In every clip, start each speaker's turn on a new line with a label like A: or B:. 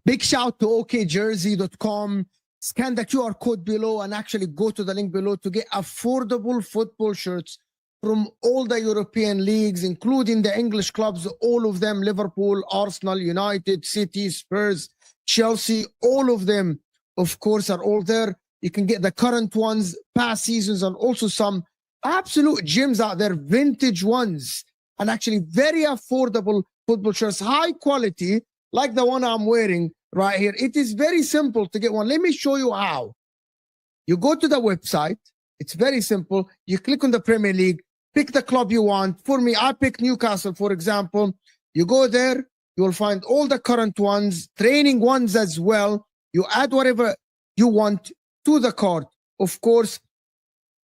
A: Big shout to okjersey.com. Scan the QR code below and actually go to the link below to get affordable football shirts from all the European leagues, including the English clubs, all of them, Liverpool, Arsenal, United, City, Spurs, Chelsea, all of them, of course, are all there. You can get the current ones, past seasons, and also some absolute gems out there, vintage ones, and actually very affordable football shirts, high quality, like the one I'm wearing right here. It is very simple to get one. Let me show you how. You go to the website. It's very simple. You click on the Premier League, pick the club you want. For me, I pick Newcastle, for example. You go there, you will find all the current ones, training ones as well. You add whatever you want to the cart. Of course,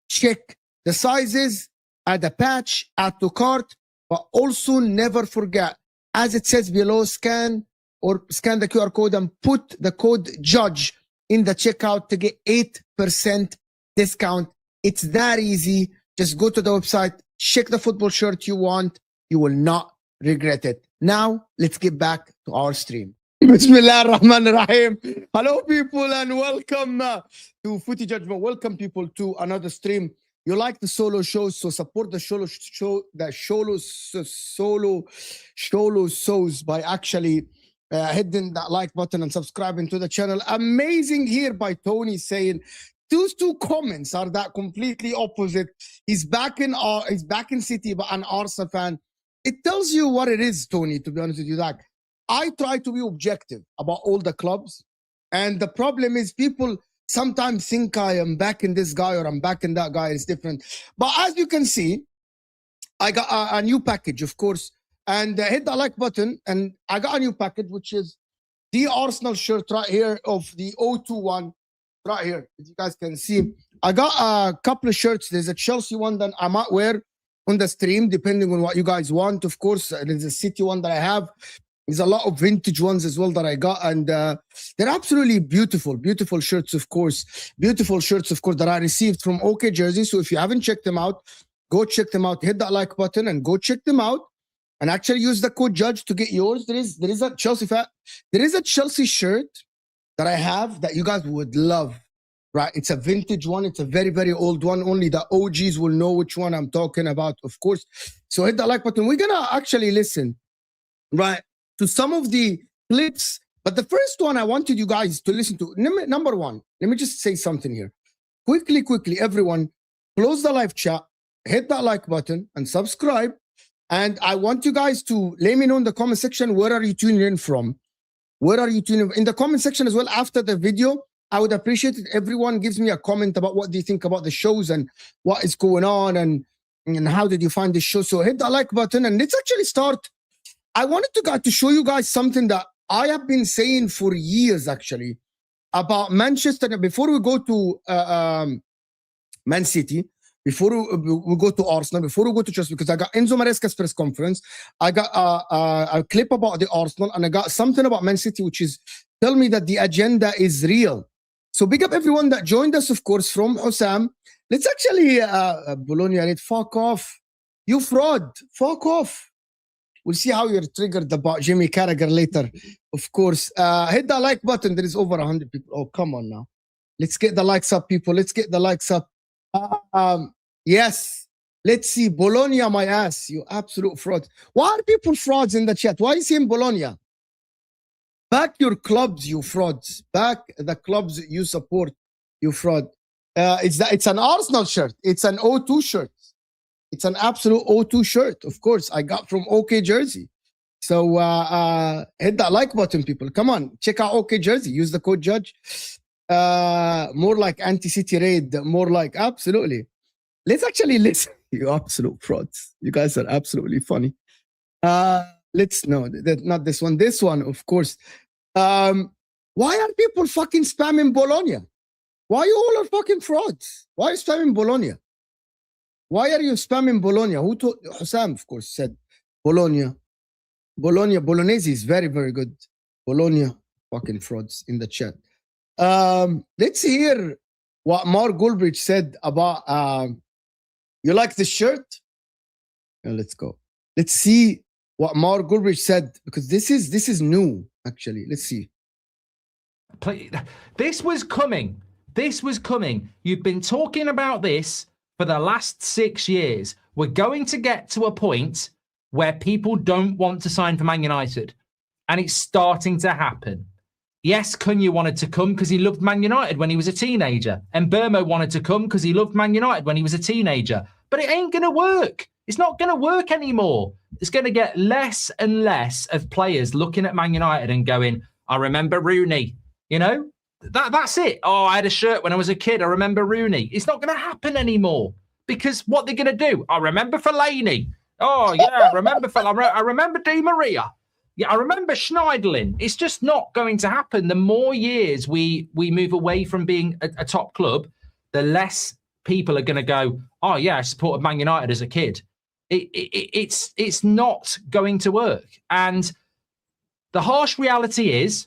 A: check the sizes, add a patch, add to cart, but also never forget, as it says below, scan the QR code and put the code JUDGE in the checkout to get 8% discount. It's that easy. Just go to the website, check the football shirt you want. You will not regret it. Now, let's get back to our stream. Bismillah ar-Rahman ar-Rahim. Hello, people, and welcome to Footy Judgment. Welcome, people, to another stream. You like the solo shows, so support the solo shows by actually hitting that like button and subscribing to the channel. Amazing here by Tony saying those two comments are that completely opposite. He's back in City, but an Arsenal fan. It tells you what it is, Tony, to be honest with you. That I try to be objective about all the clubs, and the problem is people sometimes think I am back in this guy or I'm back in that guy. It's different. But as you can see, I got a new package, of course, and hit the like button, and I got a new package, which is the Arsenal shirt right here of the 021 right here. As you guys can see, I got a couple of shirts. There's a Chelsea one that I might wear on the stream, depending on what you guys want. Of course, there's a City one that I have. There's a lot of vintage ones as well that I got, and they're absolutely beautiful, beautiful shirts, of course. Beautiful shirts, of course, that I received from OK Jersey. So if you haven't checked them out, go check them out. Hit that like button and go check them out, and actually use the code JUDGE to get yours. There is a Chelsea shirt that I have that you guys would love. Right, it's a vintage one. It's a very, very old one. Only the OGs will know which one I'm talking about, of course. So hit that like button. We're gonna actually listen, right, to some of the clips. But the first one I wanted you guys to listen to. Number one, let me just say something here. Quickly, everyone, close the live chat, hit that like button, and subscribe. And I want you guys to let me know in the comment section, where are you tuning in from? Where are you tuning in? In the comment section as well, after the video, I would appreciate it. Everyone gives me a comment about what do you think about the shows and what is going on and how did you find the show. So hit that like button and let's actually start. I wanted to show you guys something that I have been saying for years actually about Manchester. Before we go to Man City, before we go to Arsenal, before we go to Chelsea, because I got Enzo Maresca's press conference, I got a clip about the Arsenal, and I got something about Man City, which is tell me that the agenda is real. So big up everyone that joined us, of course, from Hussam. Let's actually, Bologna, fuck off. You fraud, fuck off. We'll see how you're triggered about Jimmy Carragher later, of course. Hit that like button. There is over 100 people. Oh, come on now. Let's get the likes up, people. Let's get the likes up. Yes. Let's see. Bologna, my ass. You absolute fraud. Why are people frauds in the chat? Why are you saying Bologna? Back your clubs, you frauds. Back the clubs you support, you fraud. It's an Arsenal shirt. It's an O2 shirt. It's an absolute O2 shirt, of course. I got from OK Jersey. So hit that like button, people. Come on, check out OK Jersey. Use the code JUDGE. More like anti-city raid. More like, absolutely. Let's actually listen. You absolute frauds. You guys are absolutely funny. Let's, no, not this one. This one, of course. Why are people fucking spamming Bologna? Why you all are fucking frauds? Why are you spamming Bologna? Why are you spamming Bologna? Who told? Hussam, of course, said Bologna. Bolognese is very, very good. Bologna, fucking frauds in the chat. Let's hear what Mark Goldbridge said about, you like the shirt? Yeah, let's go. Let's see what Mark Goldbridge said, because this is new, actually. Let's see.
B: This was coming. This was coming. You've been talking about this for the last 6 years. We're going to get to a point where people don't want to sign for Man United. And it's starting to happen. Yes, Cunha wanted to come because he loved Man United when he was a teenager. And Burmo wanted to come because he loved Man United when he was a teenager. But it ain't going to work. It's not going to work anymore. It's going to get less and less of players looking at Man United and going, I remember Rooney. You know, that's it. Oh, I had a shirt when I was a kid. I remember Rooney. It's not going to happen anymore because what they're going to do? I remember Fellaini. Oh, yeah, I remember Di Maria. Yeah, I remember Schneiderlin. It's just not going to happen. The more years we move away from being a top club, the less people are going to go, oh, yeah, I supported Man United as a kid. It's not going to work. And the harsh reality is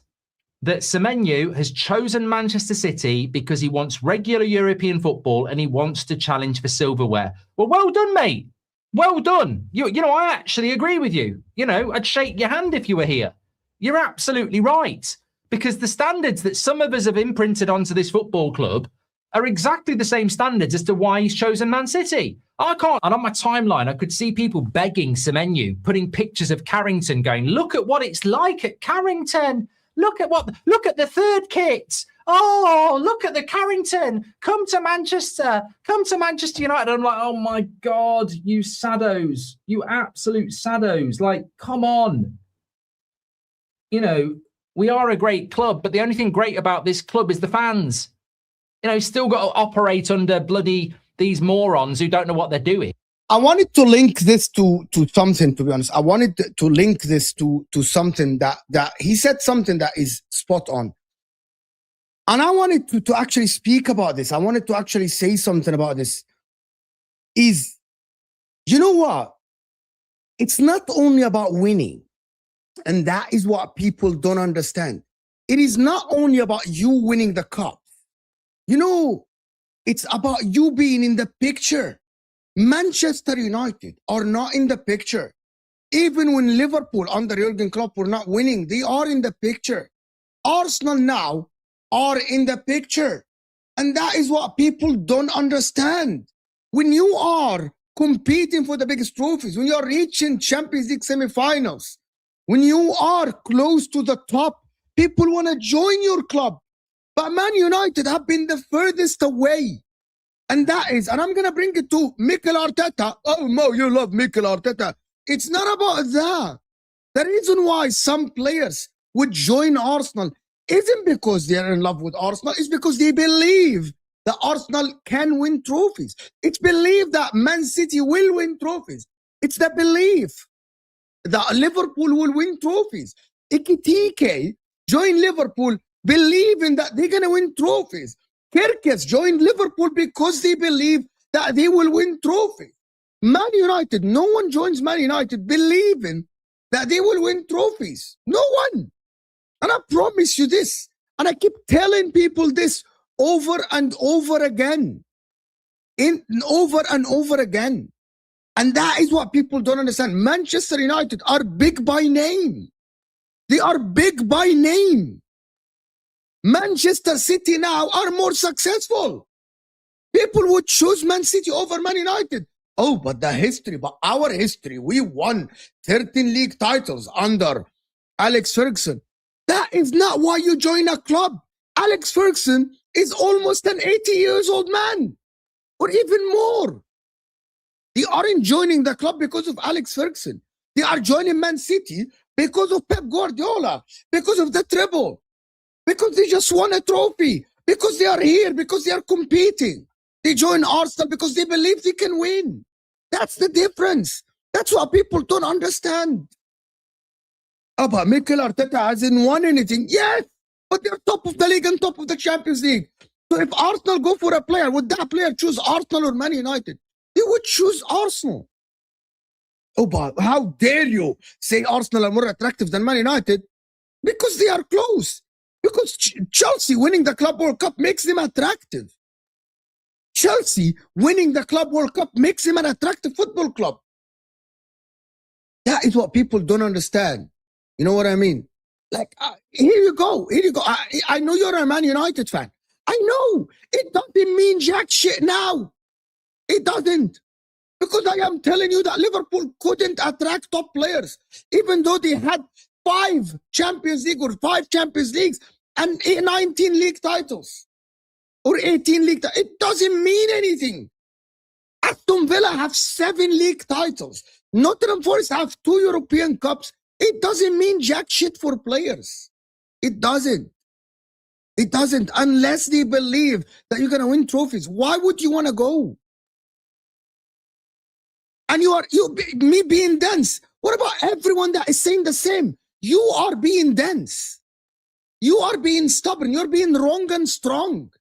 B: that Semenyo has chosen Manchester City because he wants regular European football and he wants to challenge for silverware. Well, well done, mate. Well done. You know, I actually agree with you. You know, I'd shake your hand if you were here. You're absolutely right. Because the standards that some of us have imprinted onto this football club are exactly the same standards as to why he's chosen Man City. I can't. And on my timeline, I could see people begging Semenyo, putting pictures of Carrington going, look at what it's like at Carrington. Look at the third kit. Oh, look at the Carrington. Come to Manchester United. I'm like, oh my God, you saddos, you absolute saddos. Like, come on. You know, we are a great club, but the only thing great about this club is the fans. You know, still got to operate under bloody these morons who don't know what they're doing.
A: I wanted to link this to something, to be honest. I wanted to link this to something that he said something that is spot on. And I wanted to actually speak about this. I wanted to actually say something about this. Is, you know what? It's not only about winning. And that is what people don't understand. It is not only about you winning the cup. You know, it's about you being in the picture. Manchester United are not in the picture. Even when Liverpool under Jurgen Klopp were not winning, they are in the picture. Arsenal now are in the picture. And that is what people don't understand. When you are competing for the biggest trophies, when you are reaching Champions League semi-finals, when you are close to the top, people want to join your club. But Man United have been the furthest away. And that is, and I'm going to bring it to Mikel Arteta. Oh, Mo, you love Mikel Arteta. It's not about that. The reason why some players would join Arsenal isn't because they're in love with Arsenal. It's because they believe that Arsenal can win trophies. It's believed that Man City will win trophies. It's the belief that Liverpool will win trophies. Ikitike joined Liverpool believing that they're going to win trophies. Kirkes joined Liverpool because they believe that they will win trophies. Man United, no one joins Man United believing that they will win trophies. No one. And I promise you this, and I keep telling people this over and over again. Over and over again. And that is what people don't understand. Manchester United are big by name. They are big by name. Manchester City now are more successful. People would choose Man City over Man United. Oh, but the history, but our history, we won 13 league titles under Alex Ferguson. That is not why you join a club. Alex Ferguson is almost an 80 years old man, or even more. They aren't joining the club because of Alex Ferguson. They are joining Man City because of Pep Guardiola, because of the treble, because they just won a trophy, because they are here, because they are competing. They join Arsenal because they believe they can win. That's the difference. That's what people don't understand. Oh, but Mikel Arteta hasn't won anything. Yes, but they're top of the league and top of the Champions League. So if Arsenal go for a player, would that player choose Arsenal or Man United? They would choose Arsenal. Oh, but how dare you say Arsenal are more attractive than Man United? Because they are close. Because Chelsea winning the Club World Cup makes them attractive. Chelsea winning the Club World Cup makes them an attractive football club. That is what people don't understand. You know what I mean? Like, here you go. Here you go. I know you're a Man United fan. I know. It doesn't mean jack shit now. It doesn't. Because I am telling you that Liverpool couldn't attract top players, even though they had 5 Champions League or 5 Champions Leagues and 19 league titles or 18 league titles. It doesn't mean anything. Aston Villa have 7 league titles. Nottingham Forest have 2 European Cups. It doesn't mean jack shit for players. It doesn't. It doesn't, unless they believe that you're going to win trophies. Why would you want to go? And me being dense. What about everyone that is saying the same? You are being dense. You are being stubborn. You're being wrong and strong.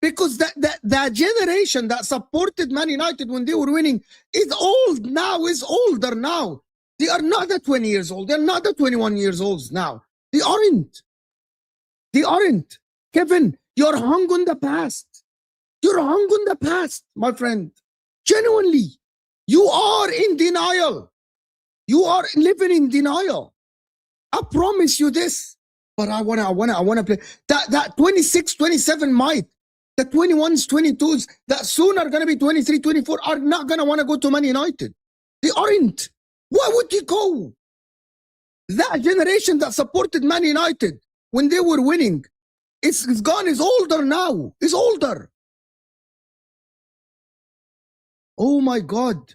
A: Because the generation that supported Man United when they were winning is old now, is older now. They are not the 20 years old. They're not the 21 years olds now. They aren't. They aren't. Kevin, you're hung on the past. You're hung on the past, my friend. Genuinely. You are in denial. You are living in denial. I promise you this. But I wanna play. That 26, 27 might. The 21s, 22s that soon are gonna be 23, 24 are not gonna want to go to Man United. They aren't. Why would you go? That generation that supported Man United when they were winning, it's gone. It's older now. It's older. Oh my God.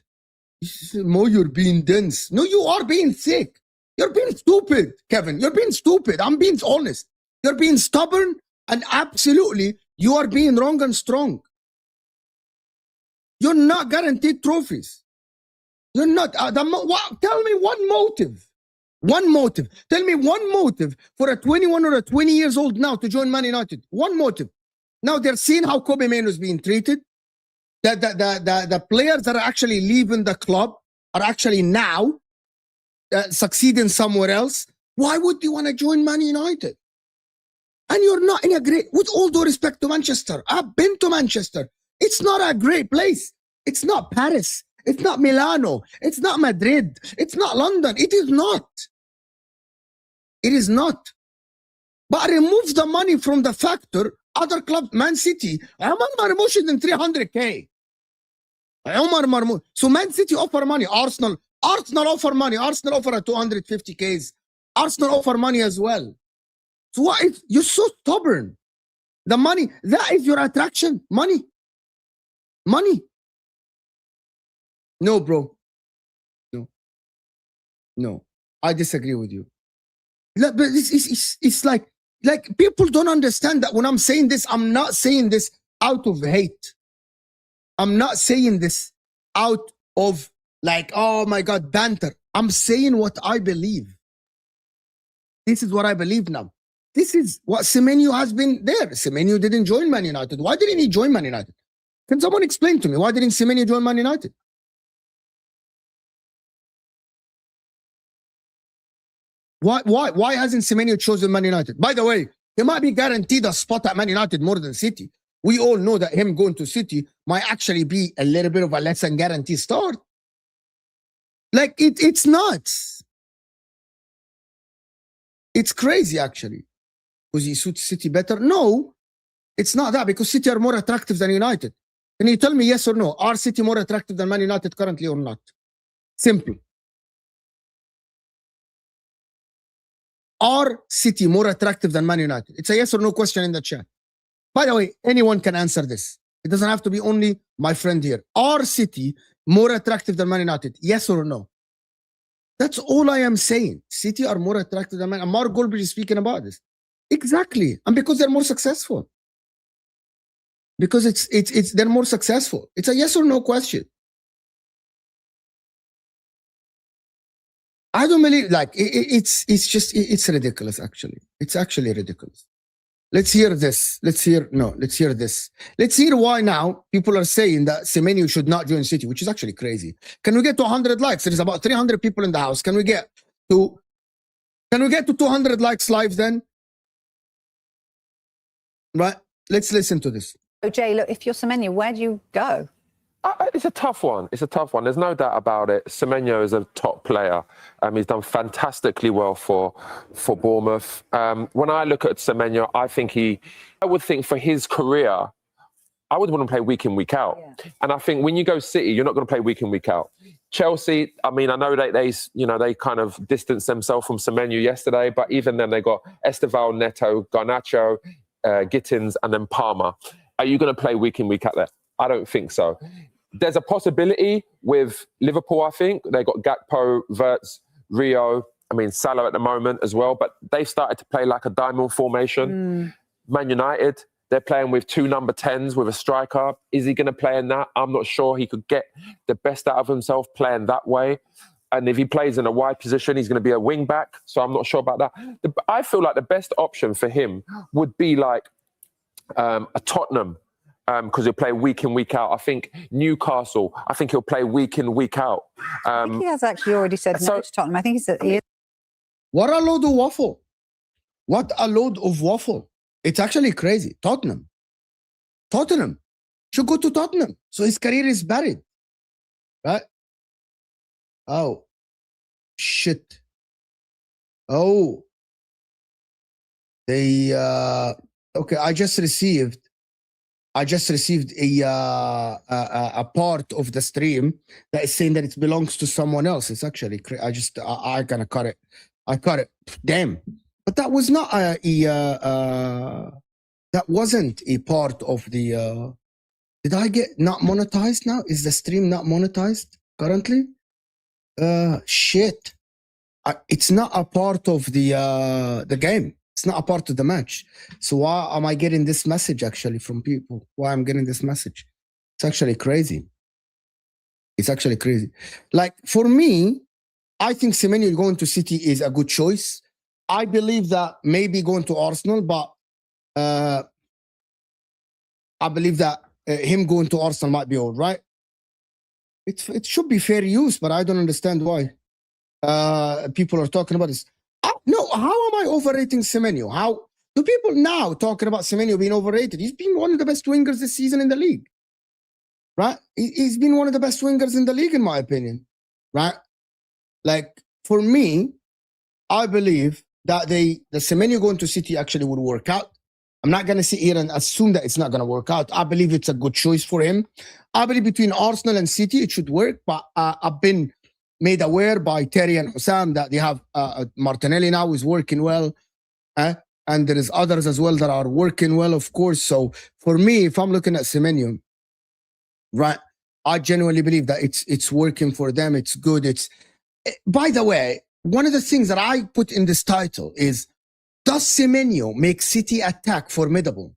A: Mo, you're being dense. No, you are being sick. You're being stupid, Kevin. You're being stupid. I'm being honest. You're being stubborn, and absolutely you are being wrong and strong. You're not guaranteed trophies. You're not. Tell me one motive. One motive. Tell me one motive for a 21 or a 20 years old now to join Man United. One motive. Now they're seeing how Kobe Mainoo is being treated. The players that are actually leaving the club are actually now succeeding somewhere else. Why would you want to join Man United? And you're not in a great, with all due respect to Manchester, I've been to Manchester. It's not a great place. It's not Paris. It's not Milano. It's not Madrid. It's not London. It is not. It is not. But remove the money from the factor. Other clubs, Man City, Omar Marmoush is in 300K. Omar Marmoush. So Man City offer money. Arsenal offer money. Arsenal offer a 250Ks. Arsenal offer money as well. So what is, you're so stubborn. The money, that is your attraction. Money. Money. No, bro. No. No. I disagree with you. But it's like people don't understand that when I'm saying this, I'm not saying this out of hate. I'm not saying this out of like, oh my God, banter. I'm saying what I believe. This is what I believe now. This is what Semenyo has been there. Semenyo didn't join Man United. Why didn't he join Man United? Can someone explain to me why didn't Semenyo join Man United? Why hasn't Semenyo chosen Man United? By the way, he might be guaranteed a spot at Man United more than City. We all know that him going to City might actually be a little bit of a less than guaranteed start. Like it's nuts. It's crazy actually. Because he suits City better? No, it's not that, because City are more attractive than United. Can you tell me yes or no? Are City more attractive than Man United currently or not? Simple. Are City more attractive than Man United? It's a yes or no question in the chat. By the way, anyone can answer this. It doesn't have to be only my friend here. Are City more attractive than Man United? Yes or no? That's all I am saying. City are more attractive than Man United. Mark Goldbridge is speaking about this. Exactly. And because they're more successful. Because they're more successful. It's a yes or no question. I don't believe, like, it's ridiculous, actually. It's actually ridiculous. Let's hear this. Let's hear this. Let's hear why now people are saying that Semenyo should not join City, which is actually crazy. Can we get to 100 likes? There's about 300 people in the house. Can we get to 200 likes live then? Right? Let's listen to this.
C: So Jay, look, if you're Semenyo, where do you go?
D: It's a tough one. It's a tough one. There's no doubt about it. Semenyo is a top player. He's done fantastically well for Bournemouth. When I look at Semenyo, I would think for his career, I would want to play week in, week out. Yeah. And I think when you go City, you're not going to play week in, week out. Chelsea, I mean, I know they kind of distanced themselves from Semenyo yesterday, but even then they got Esteval, Neto, Garnacho, Gittins, and then Palmer. Are you going to play week in, week out there? I don't think so. There's a possibility with Liverpool, I think. They got Gakpo, Wirtz, Rio, Salah at the moment as well, but they've started to play like a diamond formation. Man United, they're playing with 2 number 10s with a striker. Is he going to play in that? I'm not sure. He could get the best out of himself playing that way. And if he plays in a wide position, he's going to be a wing back. So I'm not sure about that. I feel like the best option for him would be like a Tottenham, because he'll play week in, week out. I think Newcastle, I think he'll play week in, week out.
C: I think he has actually already said no to Tottenham. I think he is.
A: What a load of waffle. What a load of waffle. It's actually crazy. Tottenham should go to Tottenham. So his career is buried. Right? Oh. Shit. Oh. They, okay, I just received a part of the stream that is saying that it belongs to someone else. It's actually I gonna cut it. I cut it. Damn. But that was not that wasn't a part of the did I get not monetized now? Is the stream not monetized currently? Shit. It's not a part of the game. It's not a part of the match. So why am I getting this message actually from people? Why I'm getting this message? It's actually crazy. It's actually crazy. Like, for me, I think Semenyo going to City is a good choice. I believe that maybe going to Arsenal, but I believe that him going to Arsenal might be all right. It should be fair use, but I don't understand why people are talking about this. No, how am I overrating Semenyo? How do people now talking about Semenyo being overrated? He's been one of the best wingers this season in the league, right? He's been one of the best wingers in the league, in my opinion, right? Like, for me, I believe that the Semenyo going to City actually would work out. I'm not going to sit here and assume that it's not going to work out. I believe it's a good choice for him. I believe between Arsenal and City, it should work, but I've been made aware by Terry and Hussam that they have Martinelli now is working well, and there is others as well that are working well, of course. So for me, if I'm looking at Semenyo, right, I genuinely believe that it's working for them. It's good. By the way, one of the things that I put in this title is, does Semenyo make City attack formidable?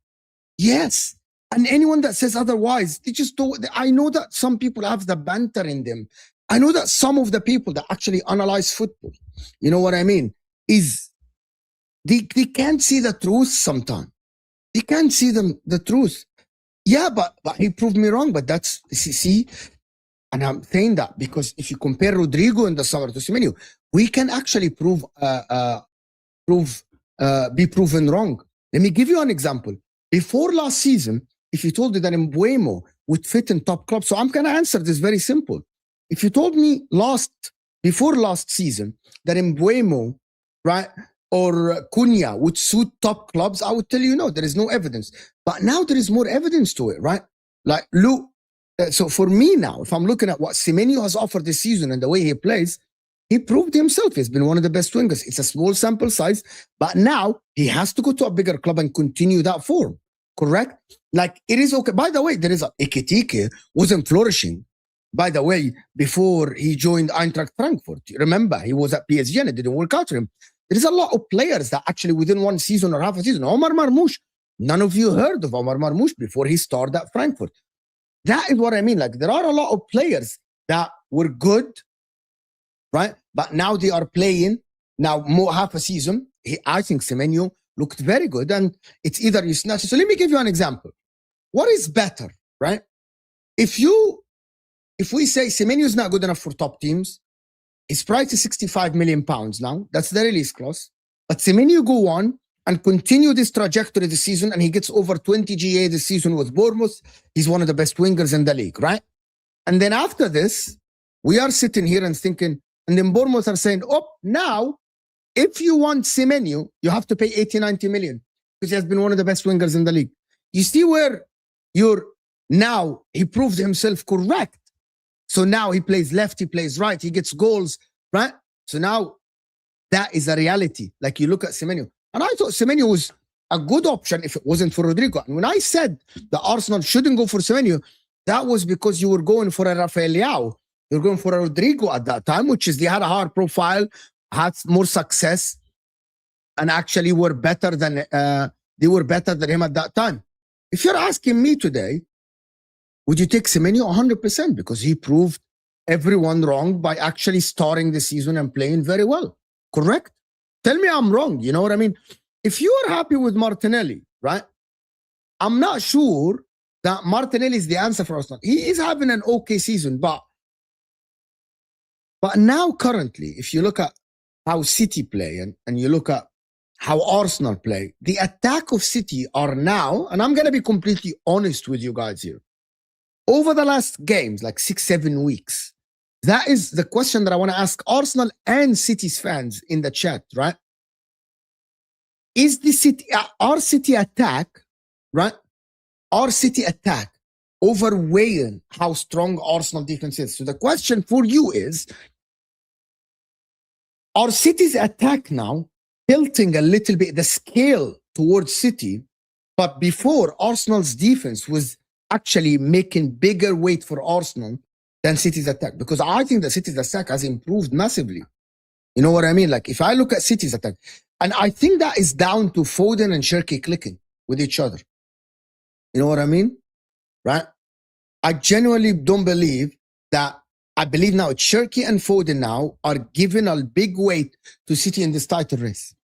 A: Yes. And anyone that says otherwise, they just don't. I know that some people have the banter in them. I know that some of the people that actually analyze football, you know what I mean, is they can't see the truth sometimes. They can't see the truth. Yeah, but he proved me wrong. But that's, see, and I'm saying that because if you compare Rodrigo in the summer to Semenyo, we can actually be proven wrong. Let me give you an example. Before last season, if you told me that Mbeumo would fit in top clubs, so I'm going to answer this very simple. If you told me before last season that Mbeumo, right, or Cunha would suit top clubs, I would tell you no, there is no evidence. But now there is more evidence to it, right? Like, look, so for me now, if I'm looking at what Semenyo has offered this season and the way he plays, he proved himself. He's been one of the best wingers. It's a small sample size, but now he has to go to a bigger club and continue that form, correct? Like, it is okay. By the way, there is Ekitike wasn't flourishing, by the way, before he joined Eintracht Frankfurt. Remember, he was at PSG and it didn't work out for him. There is a lot of players that actually within one season or half a season, Omar Marmoush, none of you heard of Omar Marmoush before he started at Frankfurt. That is what I mean. Like, there are a lot of players that were good, right? But now they are playing now more half a season. I think Semenyo looked very good, and it's either you snatch it. So let me give you an example. What is better, right? If we say Semenyo is not good enough for top teams, his price is £65 million now. That's the release clause. But Semenyo go on and continue this trajectory this season, and he gets over 20 GA this season with Bournemouth. He's one of the best wingers in the league, right? And then after this, we are sitting here and thinking, and then Bournemouth are saying, oh, now, if you want Semenyo, you have to pay 80, 90 million because he has been one of the best wingers in the league. You see where now he proved himself correct. So now he plays left, he plays right, he gets goals, right? So now that is a reality. Like, you look at Semenyo. And I thought Semenyo was a good option if it wasn't for Rodrigo. And when I said the Arsenal shouldn't go for Semenyo, that was because you were going for a Rafael Leao. You were going for a Rodrigo at that time, which is they had a hard profile, had more success, and actually were better than him at that time. If you're asking me today, would you take Semenyo? 100%, because he proved everyone wrong by actually starting the season and playing very well. Correct? Tell me I'm wrong. You know what I mean? If you are happy with Martinelli, right? I'm not sure that Martinelli is the answer for Arsenal. He is having an okay season, but now currently, if you look at how City play and you look at how Arsenal play, the attack of City are now, and I'm going to be completely honest with you guys here, over the last games, like 6-7 weeks, that is the question that I want to ask Arsenal and City's fans in the chat, right? Is our City attack, right? Our City attack overweighing how strong Arsenal defense is? So the question for you is, are City's attack now tilting a little bit the scale towards City, but before Arsenal's defense was actually making bigger weight for Arsenal than City's attack? Because I think that City's attack has improved massively. You know what I mean? Like, if I look at City's attack, and I think that is down to Foden and Cherki clicking with each other. You know what I mean? Right? I genuinely don't believe that. I believe now Cherki and Foden now are given a big weight to City in this title race.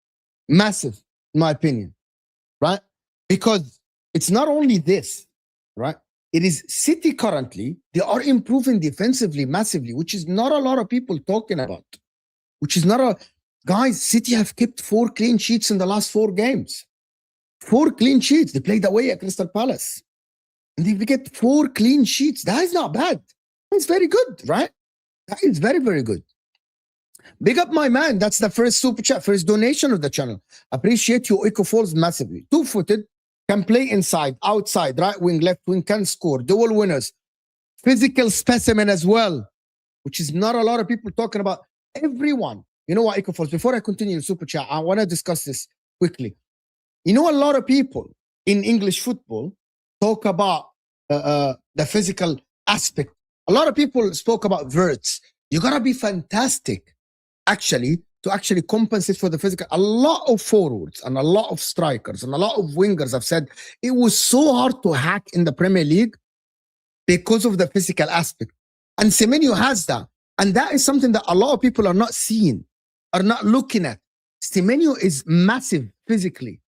A: Massive, in my opinion. Right? Because it's not only this, right? It is City currently, they are improving defensively massively, which is not a lot of people talking about. Guys, City have kept 4 clean sheets in the last 4 games. 4 clean sheets. They played away at Crystal Palace. And they get 4 clean sheets. That is not bad. It's very good, right? That is very, very good. Big up my man. That's the first super chat, first donation of the channel. Appreciate you, Eco Falls, massively. 2-footed, can play inside, outside, right wing, left wing, can score, dual winners. Physical specimen as well, which is not a lot of people talking about. Everyone. You know what, Eco Falls, before I continue the super chat, I want to discuss this quickly. You know, a lot of people in English football talk about the physical aspect. A lot of people spoke about verts. You got to be fantastic, actually, to actually compensate for the physical. A lot of forwards and a lot of strikers and a lot of wingers have said it was so hard to hack in the Premier League because of the physical aspect. And Semenyo has that. And that is something that a lot of people are not seeing, are not looking at. Semenyo is massive physically,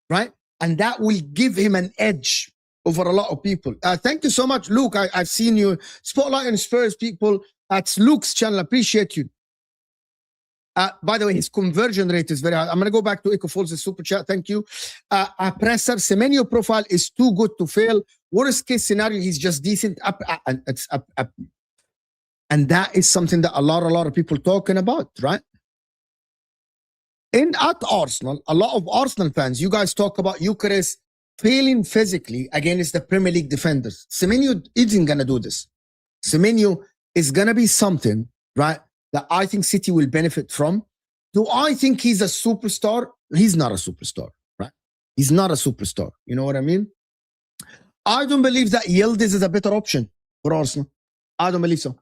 A: right? And that will give him an edge over a lot of people. Thank you so much, Luke. I've seen you. Spotlight on Spurs people. That's Luke's channel. Appreciate you. By the way, his conversion rate is very high. I'm going to go back to Echo Falls' super chat. Thank you. Presser, Semenyo profile is too good to fail. Worst case scenario, he's just decent. It's up. And that is something that a lot of people talking about, right? At Arsenal, a lot of Arsenal fans, you guys talk about Eucharist failing physically against the Premier League defenders. Semenyo isn't going to do this. Semenyo is going to be something, right, that I think City will benefit from. Do I think he's a superstar? He's not a superstar, right? He's not a superstar. You know what I mean? I don't believe that Yildiz is a better option for Arsenal. I don't believe so.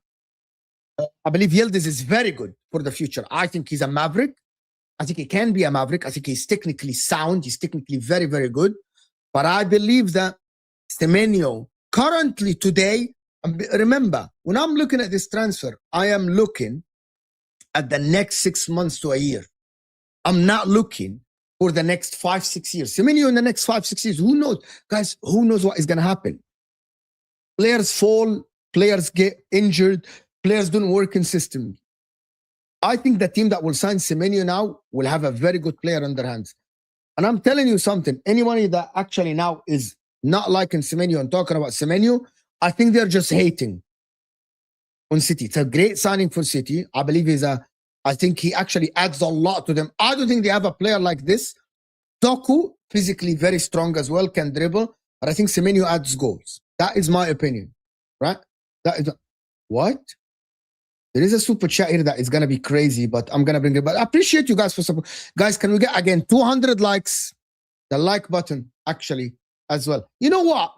A: I believe Yildiz is very good for the future. I think he's a maverick. I think he can be a maverick. I think he's technically sound. He's technically very, very good. But I believe that Semenyo, currently today, remember, when I'm looking at this transfer, I am looking at the next 6 months to a year. I'm not looking for the next 5-6 years. Semenyo in the next 5-6 years, who knows? Guys, who knows what is going to happen? Players fall, players get injured, players don't work in system. I think the team that will sign Semenyo now will have a very good player on their hands. And I'm telling you something, anybody that actually now is not liking Semenyo and talking about Semenyo, I think they're just hating on City. It's a great signing for City. I believe I think he actually adds a lot to them. I don't think they have a player like this. Doku, physically very strong as well, can dribble. But I think Semenyo adds goals. That is my opinion, right? That is what? There is a super chat here that is going to be crazy, but I'm going to bring it. But I appreciate you guys for support. Guys, can we get, again, 200 likes? The like button, actually, as well. You know what?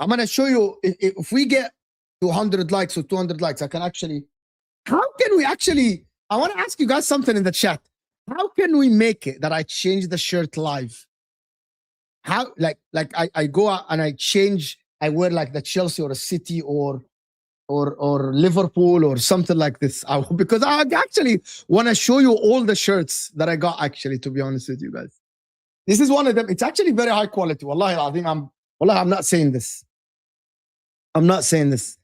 A: I'm going to show you, if we get 200 likes or 200 likes, I can actually, how can we actually, I want to ask you guys something in the chat. How can we make it that I change the shirt live? How, like I go out and I change, I wear like the Chelsea or a City or Liverpool or something like this. Because I actually want to show you all the shirts that I got, actually, to be honest with you guys. This is one of them. It's actually very high quality. Wallahi, I think I'm not saying this. I'm not saying this.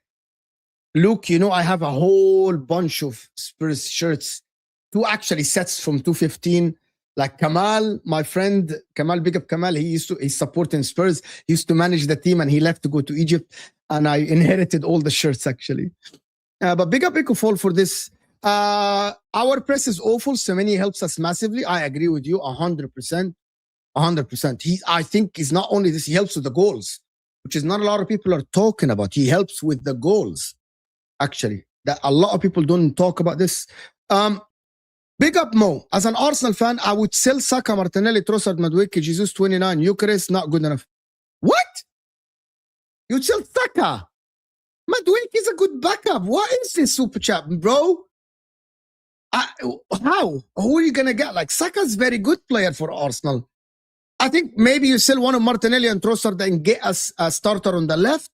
A: Luke, you know, I have a whole bunch of Spurs shirts. 2 actually sets from 2015. Like Kamal, my friend, Kamal, big up Kamal, he's supporting Spurs. He used to manage the team and he left to go to Egypt. And I inherited all the shirts, actually. But big up Ecofall for this. Our press is awful. Semenyo helps us massively. I agree with you 100%. 100%. I think he's not only this, he helps with the goals, which is not a lot of people are talking about. He helps with the goals, actually. That a lot of people don't talk about this. Big up Mo. As an Arsenal fan, I would sell Saka, Martinelli, Trossard, Madueke, Jesus 29. Eucharist, not good enough. What? You'd sell Saka? Madueke is a good backup. What is this super chat, bro? How? Who are you going to get? Like, Saka's very good player for Arsenal. I think maybe you sell one of Martinelli and Trossard and get us a starter on the left.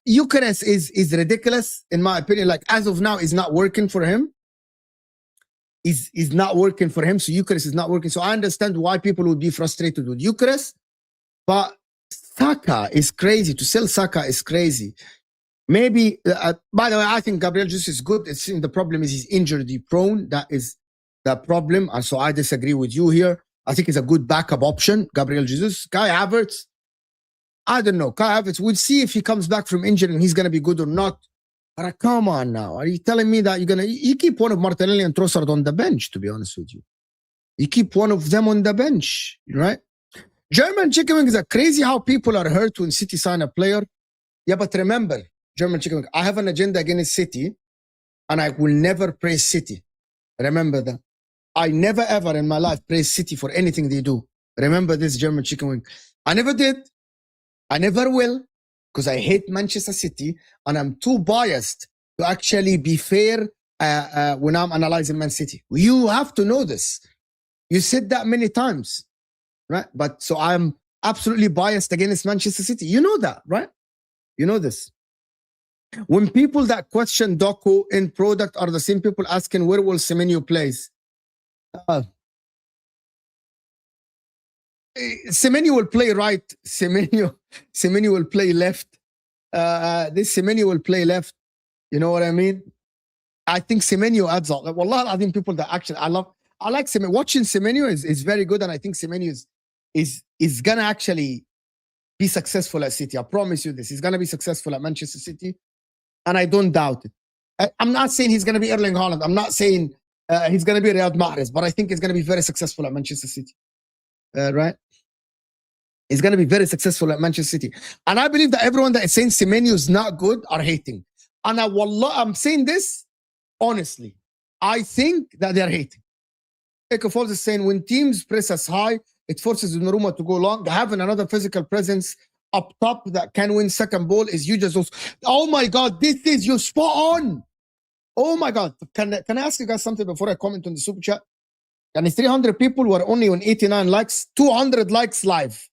A: Eucharist is ridiculous, in my opinion. Like, as of now, is not working for him. Is not working for him, so Eucharist is not working. So I understand why people would be frustrated with Eucharist, but Saka is crazy. To sell Saka is crazy. Maybe, by the way, I think Gabriel Jesus is good. The problem is he's injury prone. That is the problem. And so I disagree with you here. I think he's a good backup option, Gabriel Jesus. Kai Havertz, I don't know. Kai Havertz, we'll see if he comes back from injury and he's going to be good or not. But come on now. Are you telling me that you keep one of Martinelli and Trossard on the bench, to be honest with you? You keep one of them on the bench, right? German chicken wing is crazy how people are hurt when City sign a player. Yeah, but remember, German chicken wing, I have an agenda against City and I will never praise City. Remember that. I never ever in my life praise City for anything they do. Remember this, German chicken wing. I never did. I never will. Because I hate Manchester City and I'm too biased to actually be fair when I'm analyzing Man City. You have to know this. You said that many times, right? But so I'm absolutely biased against Manchester City. You know that, right? You know this. When people that question Doku in product are the same people asking where will Semenyo plays. Semenyo will play right. Semenyo will play left. This Semenyo will play left. You know what I mean? I think Semenyo adds up. Wallah, I think people that actually I like Semenyo. Watching Semenyo is very good, and I think Semenyo is gonna actually be successful at City. I promise you this. He's gonna be successful at Manchester City, and I don't doubt it. I'm not saying he's gonna be Erling Haaland. I'm not saying he's gonna be Riyad Mahrez, but I think he's gonna be very successful at Manchester City. Right? He's gonna be very successful at Manchester City, and I believe that everyone that is saying Semenyo is not good are hating. And wallah, I'm saying this honestly. I think that they're hating. Eko is saying when teams press us high, it forces Donnarumma to go long. Having another physical presence up top that can win second ball is huge as also. Oh my God, this is you spot on. Oh my God. Can I ask you guys something before I comment on the super chat? And 300 people were only on 89 likes, 200 likes live.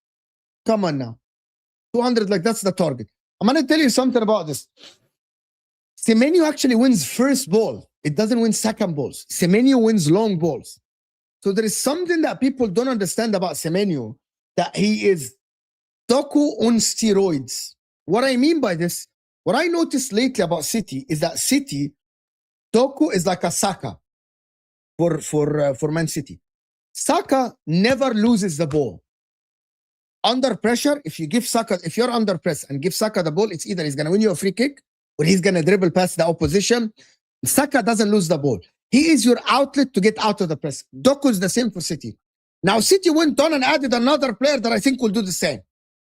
A: Come on now. 200 likes, that's the target. I'm going to tell you something about this. Semenyo actually wins first ball. It doesn't win second balls. Semenyo wins long balls. So there is something that people don't understand about Semenyo, that he is Doku on steroids. What I mean by this, what I noticed lately about City is that City, Doku is like a Saka for Man City. Saka never loses the ball. Under pressure, if you're under press and give Saka the ball, it's either he's going to win you a free kick or he's going to dribble past the opposition. Saka doesn't lose the ball. He is your outlet to get out of the press. Doku is the same for City. Now, City went on and added another player that I think will do the same,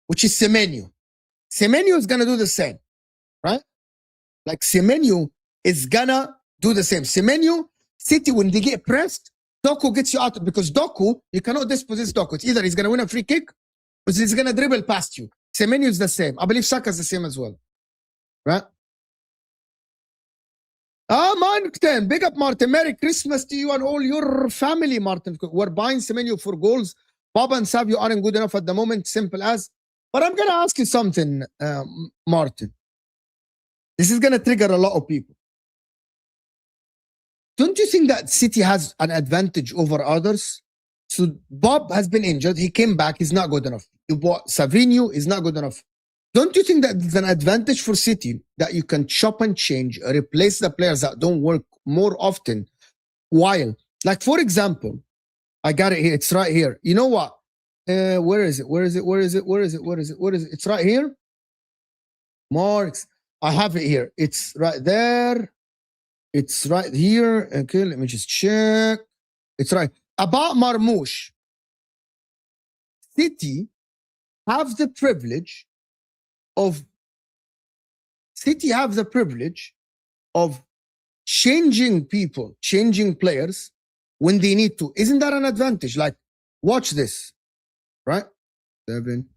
A: which is Semenyo. Semenyo is going to do the same, right? Like Semenyo is going to do the same. Semenyo, City, when they get pressed, Doku gets you out because Doku, you cannot dispossess Doku. It's either he's going to win a free kick or he's going to dribble past you. Semenyo is the same. I believe Saka is the same as well, right? Martin, big up, Martin. Merry Christmas to you and all your family, Martin. We're buying Semenyo for goals. Baba and Savio aren't good enough at the moment, simple as. But I'm going to ask you something, Martin. This is going to trigger a lot of people. Don't you think that City has an advantage over others? So Bob has been injured. He came back. He's not good enough. You bought Savinho. He's not good enough. Don't you think that it's an advantage for City that you can chop and change, replace the players that don't work more often? While, like, for example, I got it here. It's right here. You know what? Where is it? Where is it? Where is it? Where is it? Where is it? Where is it? It's right here. Marks. I have it here. It's right there. It's right here. Okay, let me just check. It's right. About Marmoush. City have the privilege of changing people, changing players when they need to. Isn't that an advantage? Like, watch this, right? 7,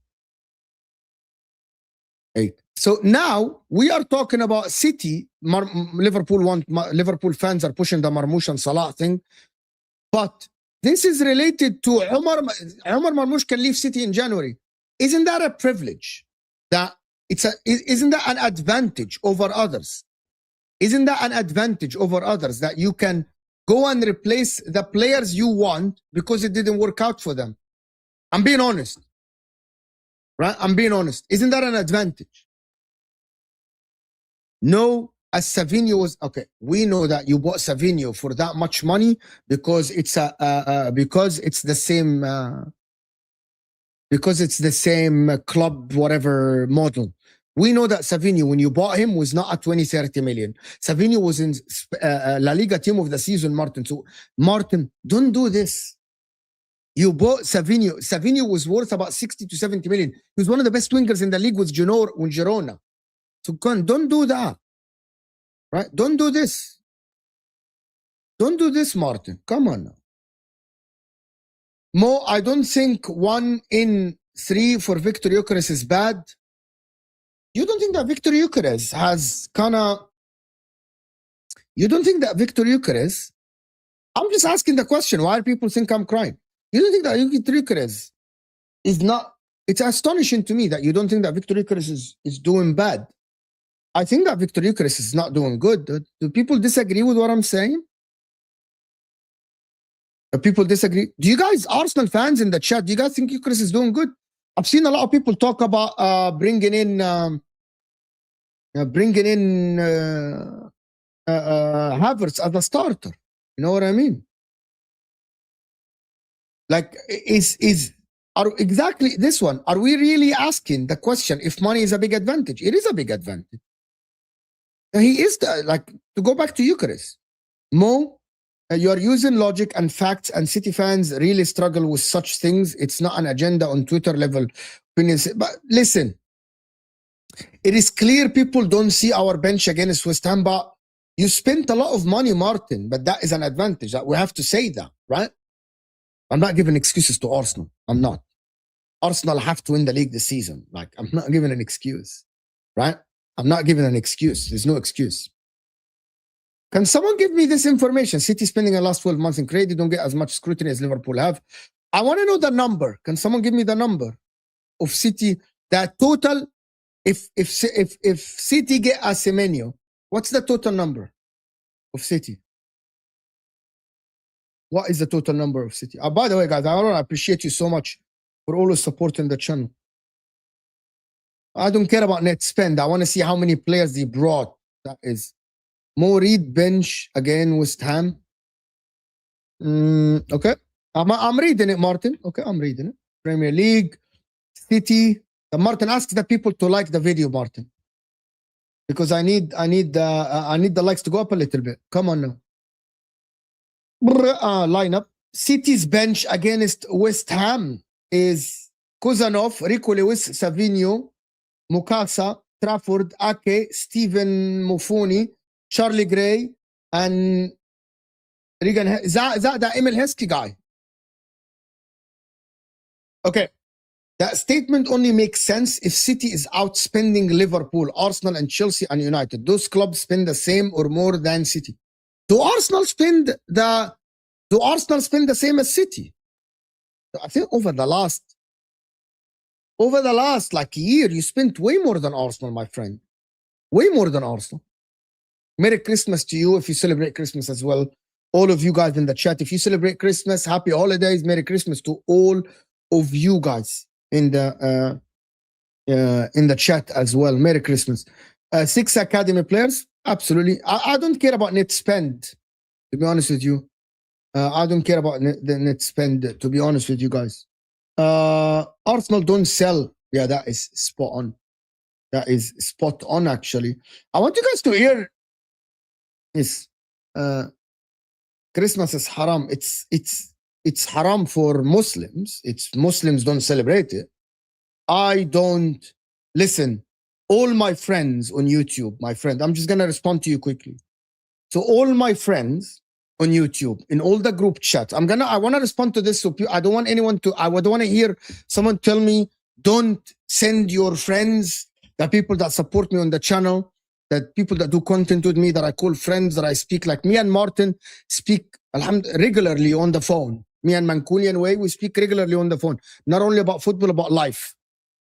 A: 8. So now we are talking about City. Liverpool fans are pushing the Marmoush and Salah thing, but this is related to Omar Marmoush can leave City in January. Isn't that a privilege? Isn't that an advantage over others? Isn't that an advantage over others that you can go and replace the players you want because it didn't work out for them? I'm being honest, right? I'm being honest. Isn't that an advantage? No, as Savinho was okay. We know that you bought Savinho for that much money because it's the same club, whatever model. We know that Savinho, when you bought him, was not at 20-30 million. Savinho was in La Liga team of the season, Martin. So, Martin, don't do this. You bought Savinho. Savinho was worth about 60 to 70 million. He was one of the best wingers in the league with Girona. So, don't do that. Right? Don't do this. Don't do this, Martin. Come on now. Mo, I don't think 1 in 3 for Victor Gyökeres is bad. You don't think that Victor Gyökeres has kind of... You don't think that Victor Gyökeres, I'm just asking the question, why do people think I'm crying? You don't think that Victor Gyökeres is not, it's astonishing to me that you don't think that Victor Gyökeres is doing bad. I think that Victor Gyökeres is not doing good. Do people disagree with what I'm saying? Do people disagree? Do you guys, Arsenal fans in the chat, do you guys think Gyökeres is doing good? I've seen a lot of people talk about bringing in Havertz as a starter. You know what I mean? Like, exactly this one. Are we really asking the question if money is a big advantage? It is a big advantage. He is like, to go back to Gyökeres, Mo, you are using logic and facts, and City fans really struggle with such things. It's not an agenda on Twitter level opinions. But listen, it is clear people don't see our bench against West Ham, but you spent a lot of money, Martin, but that is an advantage. We have to say that, right? I'm not giving excuses to Arsenal. I'm not. Arsenal have to win the league this season. Like, I'm not giving an excuse, right? I'm not giving an excuse. There's no excuse. Can someone give me this information? City spending the last 12 months in credit, don't get as much scrutiny as Liverpool have. I want to know the number. Can someone give me the number of City, that total? If City get a Semenyo, what's the total number of City? What is the total number of City? By the way, guys, I appreciate you so much for always supporting the channel. I don't care about net spend. I want to see how many players they brought. That is. Mo Reed bench again, West Ham. Okay. I'm reading it, Martin. Okay, I'm reading it. Premier League, City. Martin, ask the people to like the video, Martin. Because I need the likes to go up a little bit. Come on now. Lineup. City's bench against West Ham is Kozanov, Rico Lewis, Semenyo, Mukasa, Trafford, Ake, Stephen Mufoni, Charlie Gray, and Regan. Is that the Emil Heskey guy? Okay. That statement only makes sense if City is outspending Liverpool, Arsenal, and Chelsea and United. Those clubs spend the same or more than City. Do Arsenal spend the same as City? I think over the last like year, you spent way more than Arsenal, my friend. Way more than Arsenal. Merry Christmas to you if you celebrate Christmas as well. All of you guys in the chat, if you celebrate Christmas, happy holidays, Merry Christmas to all of you guys in the chat as well. Merry Christmas. 6 academy players, absolutely. I don't care about net spend, to be honest with you. I don't care about the net spend, to be honest with you guys. Arsenal don't sell. Yeah, that is spot on. That is spot on, actually. I want you guys to hear this. Christmas is haram. It's haram for Muslims. Muslims don't celebrate it. I don't. Listen, all my friends on YouTube, I'm just going to respond to you quickly. So all my friends on YouTube, in all the group chats, I want to respond to this. So I don't want anyone to, I would want to hear someone tell me, don't send your friends, the people that support me on the channel, that people that do content with me, that I call friends, that I speak, like me and Martin speak regularly on the phone. Me and Manculian Way, we speak regularly on the phone, not only about football, about life,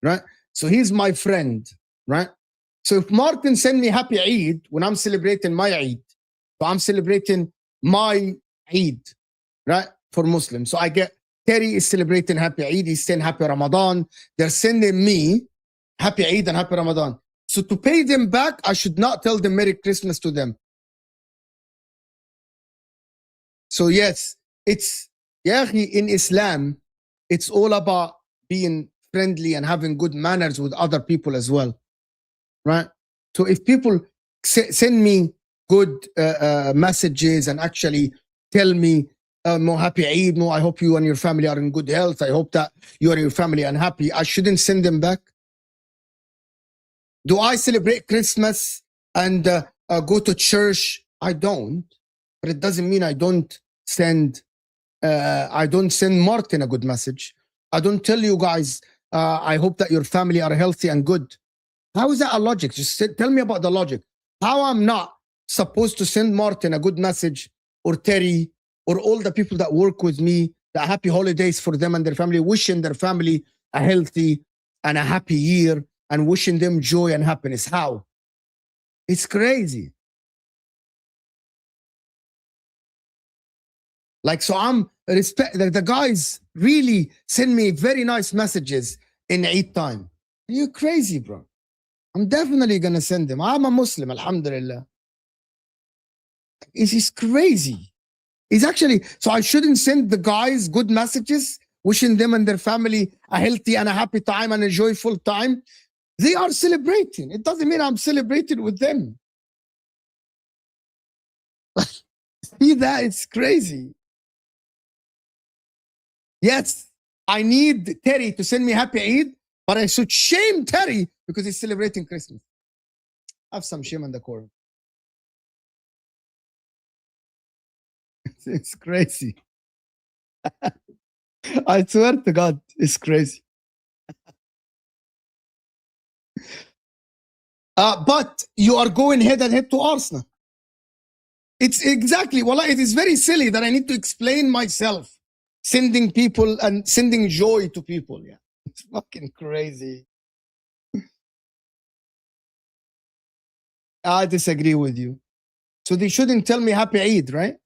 A: right? So he's my friend, right? So if Martin send me happy Eid when I'm celebrating my Eid, so I'm celebrating my Eid, right? For Muslims. So I get, Terry is celebrating happy Eid, he's saying happy Ramadan. They're sending me happy Eid and happy Ramadan. So to pay them back, I should not tell them Merry Christmas to them. So yes, it's, yeah, in Islam, it's all about being friendly and having good manners with other people as well, right? So if people send me good messages and actually tell me, Mo, happy Eid, Mo, I hope you and your family are in good health, I hope that you and your family are happy, I shouldn't send them back. Do I celebrate Christmas and go to church? I don't, but it doesn't mean I don't send Martin a good message. I don't tell you guys, I hope that your family are healthy and good. How is that a logic? Just tell me about the logic. How I'm not supposed to send Martin a good message, or Terry, or all the people that work with me, the happy holidays for them and their family, wishing their family a healthy and a happy year, and wishing them joy and happiness. How? It's crazy. Like, so I'm respect the guys really send me very nice messages in Eid time. Are you crazy, bro? I'm definitely gonna send them. I'm a Muslim, alhamdulillah. It's crazy. It's actually, so I shouldn't send the guys good messages, wishing them and their family a healthy and a happy time and a joyful time. They are celebrating. It doesn't mean I'm celebrating with them. See that? It's crazy. Yes, I need Terry to send me happy Eid, but I should shame Terry because he's celebrating Christmas. Have some shame on the core. It's crazy. I swear to God, it's crazy. But you are going head and head to Arsenal. It's exactly, well, it is very silly that I need to explain myself, sending people and sending joy to people. Yeah, it's fucking crazy. I disagree with you. So they shouldn't tell me happy Eid, right?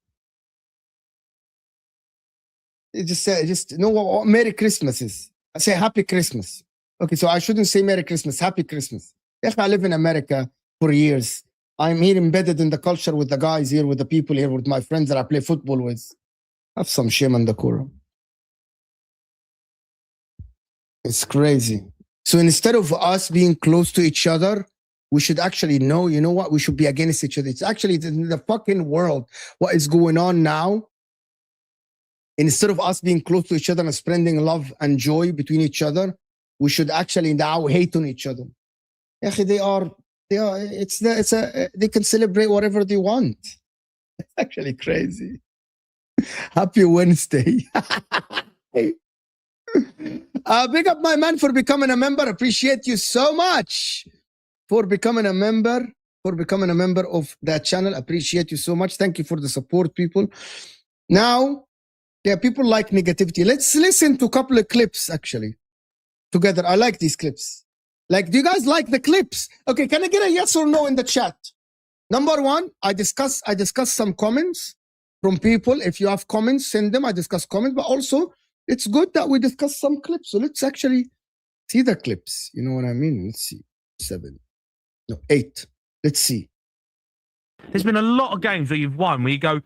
A: They just say, know what Merry Christmas is. I say happy Christmas. Okay, so I shouldn't say Merry Christmas, happy Christmas. If I live in America for years, I'm here embedded in the culture with the guys here, with the people here, with my friends that I play football with. Have some shame on the Quran. It's crazy. So instead of us being close to each other, we should actually know, you know what? We should be against each other. It's actually in the fucking world, what is going on now. Instead of us being close to each other and spreading love and joy between each other, we should actually now hate on each other. They can celebrate whatever they want. It's actually crazy. Happy Wednesday. Big up my man for becoming a member. Appreciate you so much for becoming a member, of that channel. Appreciate you so much. Thank you for the support, people. Now, yeah, people like negativity. Let's listen to a couple of clips actually together. I like these clips. Like, do you guys like the clips? Okay, can I get a yes or no in the chat? Number one, I discuss some comments from people. If you have comments, send them. I discuss comments, but also it's good that we discuss some clips. So let's actually see the clips. You know what I mean? Let's see. 8. Let's see.
E: There's been a lot of games where you've won where you go,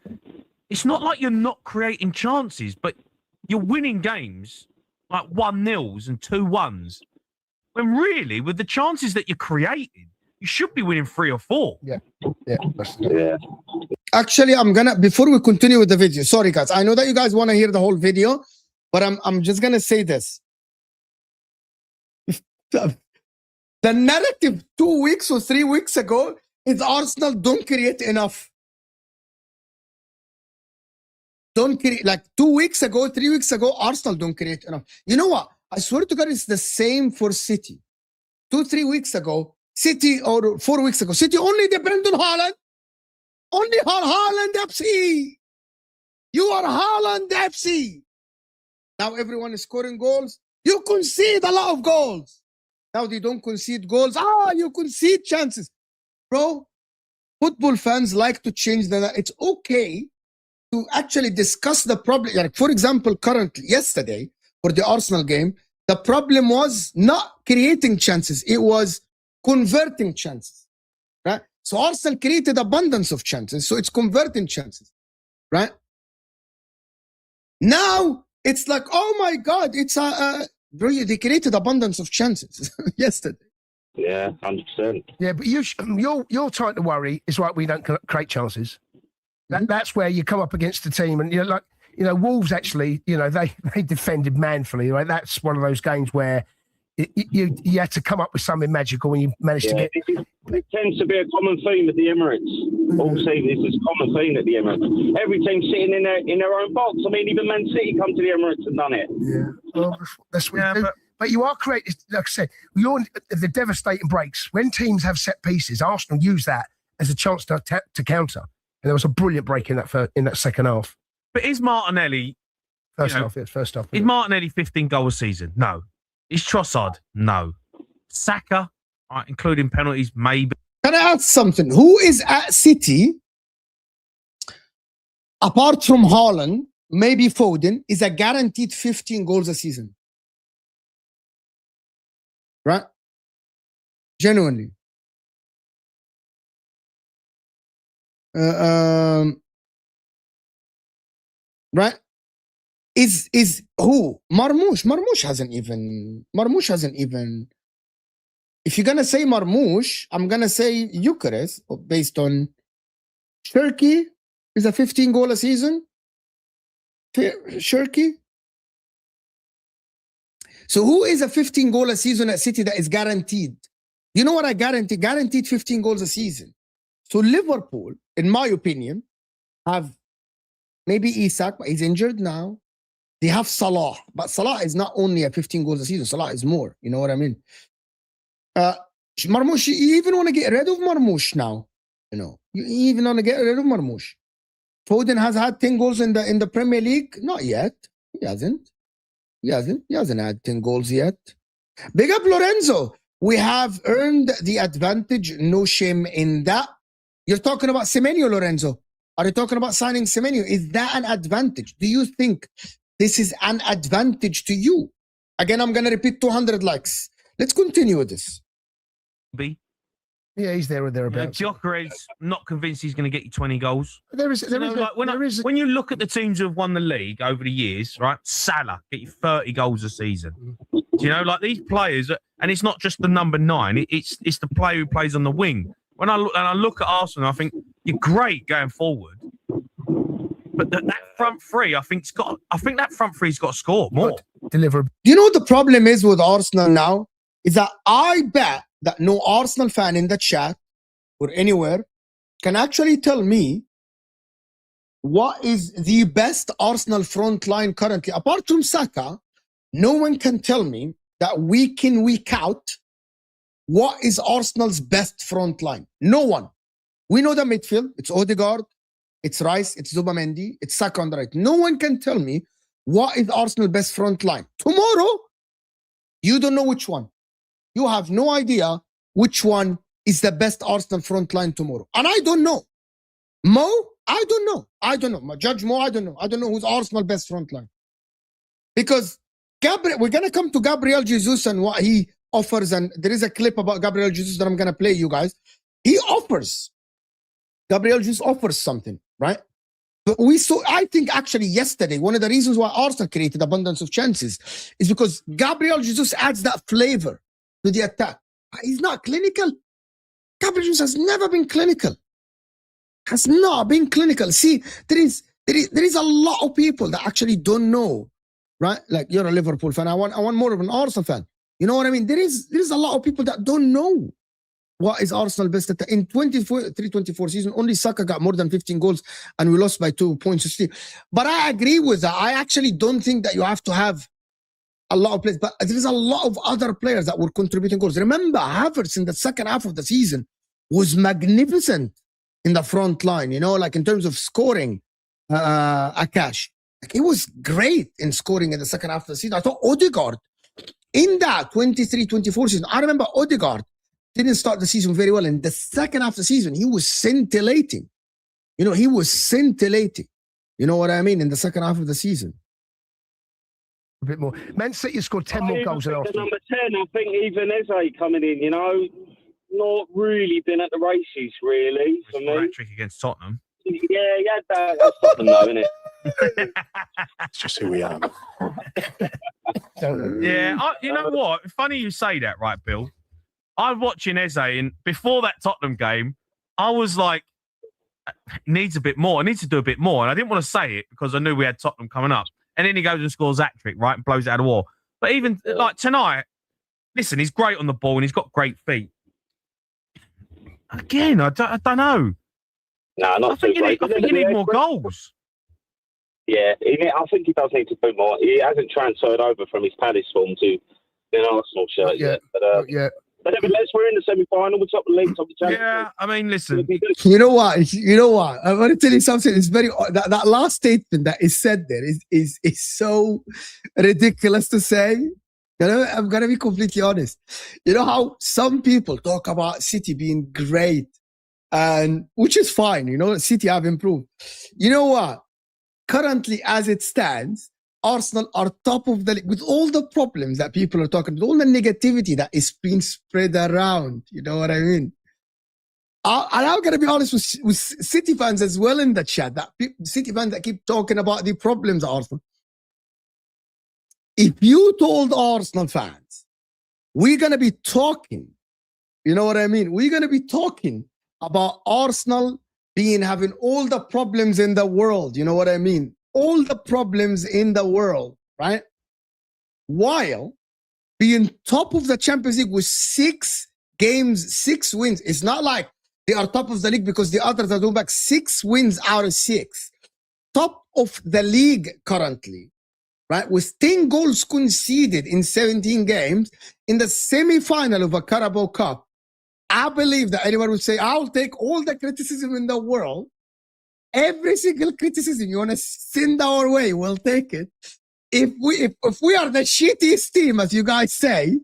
E: it's not like you're not creating chances, but you're winning games like 1-0s and 2-1s. When really, with the chances that you're creating, you should be winning 3 or 4.
A: Yeah. Actually, before we continue with the video, sorry guys, I know that you guys want to hear the whole video, but I'm just gonna say this. The narrative 2 weeks or 3 weeks ago is Arsenal don't create enough. Don't create, like 2 weeks ago, 3 weeks ago, Arsenal don't create enough. You know what? I swear to God, it's the same for City. 2-3 weeks ago, City, or 4 weeks ago, City only depend on Haaland. Only Haaland FC. You are Haaland FC. Now everyone is scoring goals. You concede a lot of goals. Now they don't concede goals. You concede chances. Bro, football fans like to change that. It's okay to actually discuss the problem. Like, for example, currently, yesterday, for the Arsenal game, the problem was not creating chances. It was converting chances, right? So Arsenal created abundance of chances. So it's converting chances, right? Now it's like, oh my God, it's bro, they created abundance of chances yesterday.
F: Yeah, 100%.
G: Yeah, but your time to worry is like we don't create chances. That's where you come up against the team, and Wolves actually, they defended manfully. Right, that's one of those games where you had to come up with something magical when you managed to get.
F: It tends to be a common theme at the Emirates. All season, this is a common theme at the Emirates. Every team sitting in their own box. I mean, even Man City come to the Emirates and done it.
G: Yeah, well, that's what you do. But you are creating, like I said, the devastating breaks. When teams have set pieces, Arsenal use that there's a chance to counter. And there was a brilliant break in that second half.
E: But is Martinelli...
G: First half.
E: Is Martinelli 15 goals a season? No. Is Trossard? No. Saka, right, including penalties, maybe.
A: Can I ask something? Who is at City, apart from Haaland, maybe Foden, is a guaranteed 15 goals a season? Right? Genuinely. Right? Is who? Marmoush. Marmoush hasn't even. If you're gonna say Marmoush, I'm gonna say Eucharist based on Shirky is a 15 goal a season. Shirky. So who is a 15 goal a season at City that is guaranteed? You know what I guarantee? Guaranteed 15 goals a season. So Liverpool, in my opinion, have maybe Isak, but he's injured now. They have Salah, but Salah is not only a 15 goals a season. Salah is more. You know what I mean? Marmoush, you even want to get rid of Marmoush now. You know, you even want to get rid of Marmoush. Foden has had 10 goals in the Premier League. Not yet. He hasn't had 10 goals yet. Big up Lorenzo. We have earned the advantage. No shame in that. You're talking about Semenyo, Lorenzo. Are you talking about signing Semenyo? Is that an advantage? Do you think this is an advantage to you? Again, I'm going to repeat 200 likes. Let's continue with this.
G: Yeah, he's there or thereabouts.
E: Gyökeres, not convinced he's going to get you 20 goals.
G: There is
E: when you look at the teams who have won the league over the years, right? Salah get you 30 goals a season. Do you know, like these players, and it's not just the number 9; it's the player who plays on the wing. When I look at Arsenal, I think you're great going forward, but that front three, I think that front three's got to score more.
G: Deliver.
A: Do you know what the problem is with Arsenal now? Is that I bet that no Arsenal fan in the chat or anywhere can actually tell me what is the best Arsenal front line currently. Apart from Saka, no one can tell me that week in, week out, what is Arsenal's best front line? No one. We know the midfield. It's Odegaard, it's Rice, it's Zubamendi, it's Saka on the right. No one can tell me what is Arsenal's best front line. Tomorrow, you don't know which one. You have no idea which one is the best Arsenal front line tomorrow. And I don't know. Mo, I don't know. Judge Mo, I don't know. I don't know who's Arsenal best front line. Because we're going to come to Gabriel Jesus and what he offers. And there is a clip about Gabriel Jesus that I'm going to play you guys. Gabriel Jesus offers something, right? But I think actually yesterday, one of the reasons why Arsenal created abundance of chances is because Gabriel Jesus adds that flavor to the attack. He's not clinical. Gabriel Jesus has never been clinical. Has not been clinical. See, there is a lot of people that actually don't know, right? Like you're a Liverpool fan. I want more of an Arsenal fan. You know what I mean? There is a lot of people that don't know what is Arsenal best at. In 23-24 season, only Saka got more than 15 goals and we lost by 2 points. But I agree with that. I actually don't think that you have to have a lot of players, but there is a lot of other players that were contributing goals. Remember, Havertz in the second half of the season was magnificent in the front line, you know, like in terms of scoring Akash. Like, he was great in scoring in the second half of the season. I thought Odegaard, in that 23-24 season, I remember Odegaard didn't start the season very well. In the second half of the season, he was scintillating. You know, he was scintillating. You know what I mean? In the second half of the season.
G: A bit more. Man City scored 10 more goals than Arsenal.
F: Number 10, I think even Eze coming in, you know, not really been at the races, really, for me.
E: Hat-trick against Tottenham.
F: Yeah, he had that. That's Tottenham, though, isn't it?
H: That's just who we are.
E: Yeah, you know what? Funny you say that, right, Bill? I was watching Eze, and before that Tottenham game, I was like, needs a bit more. I need to do a bit more. And I didn't want to say it because I knew we had Tottenham coming up. And then he goes and scores hat-trick, right, and blows it out of the wall. But even, like, tonight, listen, he's great on the ball and he's got great feet. Again, I don't know.
F: No, not too great.
E: I think you need more goals.
F: Yeah, I think he does need to do more. He hasn't transferred over from his Palace form to an Arsenal shirt yet. But, But nevertheless, we're in the semi-final. We're top of the league, top of the championship.
E: Yeah, I mean, listen.
A: You know what? You know what? I want to tell you something. It's very that last statement that is said there is so ridiculous to say. You know, I'm gonna be completely honest. You know how some people talk about City being great, and which is fine. You know, City have improved. You know what? Currently, as it stands, Arsenal are top of the league with all the problems that people are talking about, all the negativity that is being spread around. You know what I mean? And I'm going to be honest with City fans as well in the chat, that City fans that keep talking about the problems of Arsenal. If you told Arsenal fans, we're going to be talking, you know what I mean? We're going to be talking about Arsenal having all the problems in the world, you know what I mean? All the problems in the world, right? While being top of the Champions League with 6 games, 6 wins. It's not like they are top of the league because the others are doing back 6 wins out of 6. Top of the league currently, right? With 10 goals conceded in 17 games in the semi-final of a Carabao Cup. I believe that anyone would say, I'll take all the criticism in the world. Every single criticism you want to send our way, we'll take it. If we are the shittiest team, as you guys say,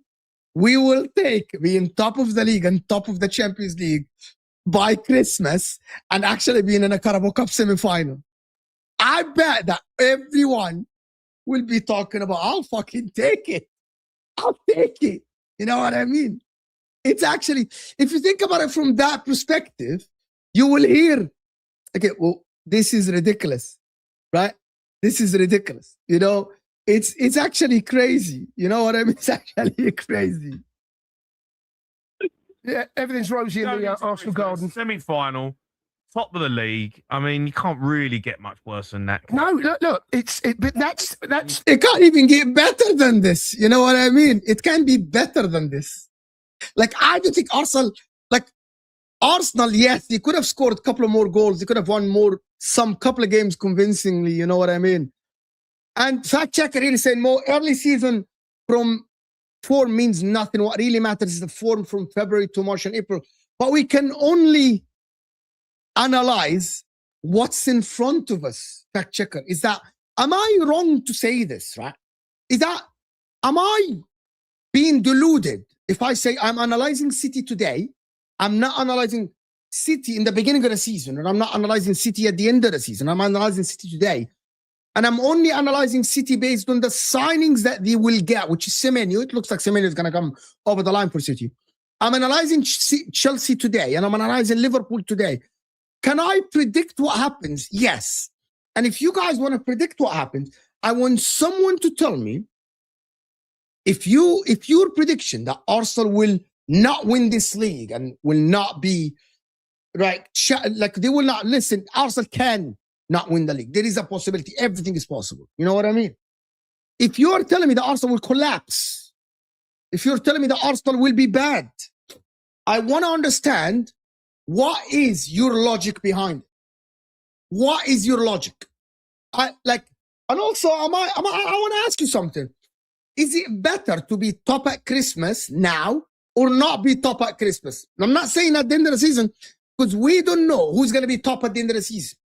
A: we will take being top of the league and top of the Champions League by Christmas and actually being in a Carabao Cup semi-final. I bet that everyone will be talking about, I'll fucking take it. I'll take it. You know what I mean? It's actually, if you think about it from that perspective, you will hear, okay, well, this is ridiculous, right? This is ridiculous. You know, it's actually crazy. You know what I mean? It's actually crazy.
G: Yeah, everything's rosy in the Arsenal garden.
E: Semi-final, top of the league. I mean, you can't really get much worse than that.
G: No, look, but that's
A: It can't even get better than this. You know what I mean? It can be better than this. Like, I don't think Arsenal, yes, they could have scored a couple of more goals. They could have won some couple of games convincingly. You know what I mean? And fact checker really saying more early season from form means nothing. What really matters is the form from February to March and April. But we can only analyze what's in front of us. Fact checker, am I wrong to say this, right? Am I being deluded if I say I'm analyzing City today? I'm not analyzing City in the beginning of the season, and I'm not analyzing City at the end of the season. I'm analyzing City today. And I'm only analyzing City based on the signings that they will get, which is Semenyo. It looks like Semenyo is going to come over the line for City. I'm analyzing Chelsea today, and I'm analyzing Liverpool today. Can I predict what happens? Yes. And if you guys want to predict what happens, I want someone to tell me if your prediction that Arsenal will not win this league and will not be right, like they will not listen. Arsenal can not win the league. There is a possibility. Everything is possible. You know what I mean? If you're telling me that Arsenal will collapse, if you're telling me that Arsenal will be bad, I want to understand what is your logic behind it. What is your logic? And also, I want to ask you something. Is it better to be top at Christmas now or not be top at Christmas? I'm not saying at the end of the season because we don't know who's going to be top at the end of the season.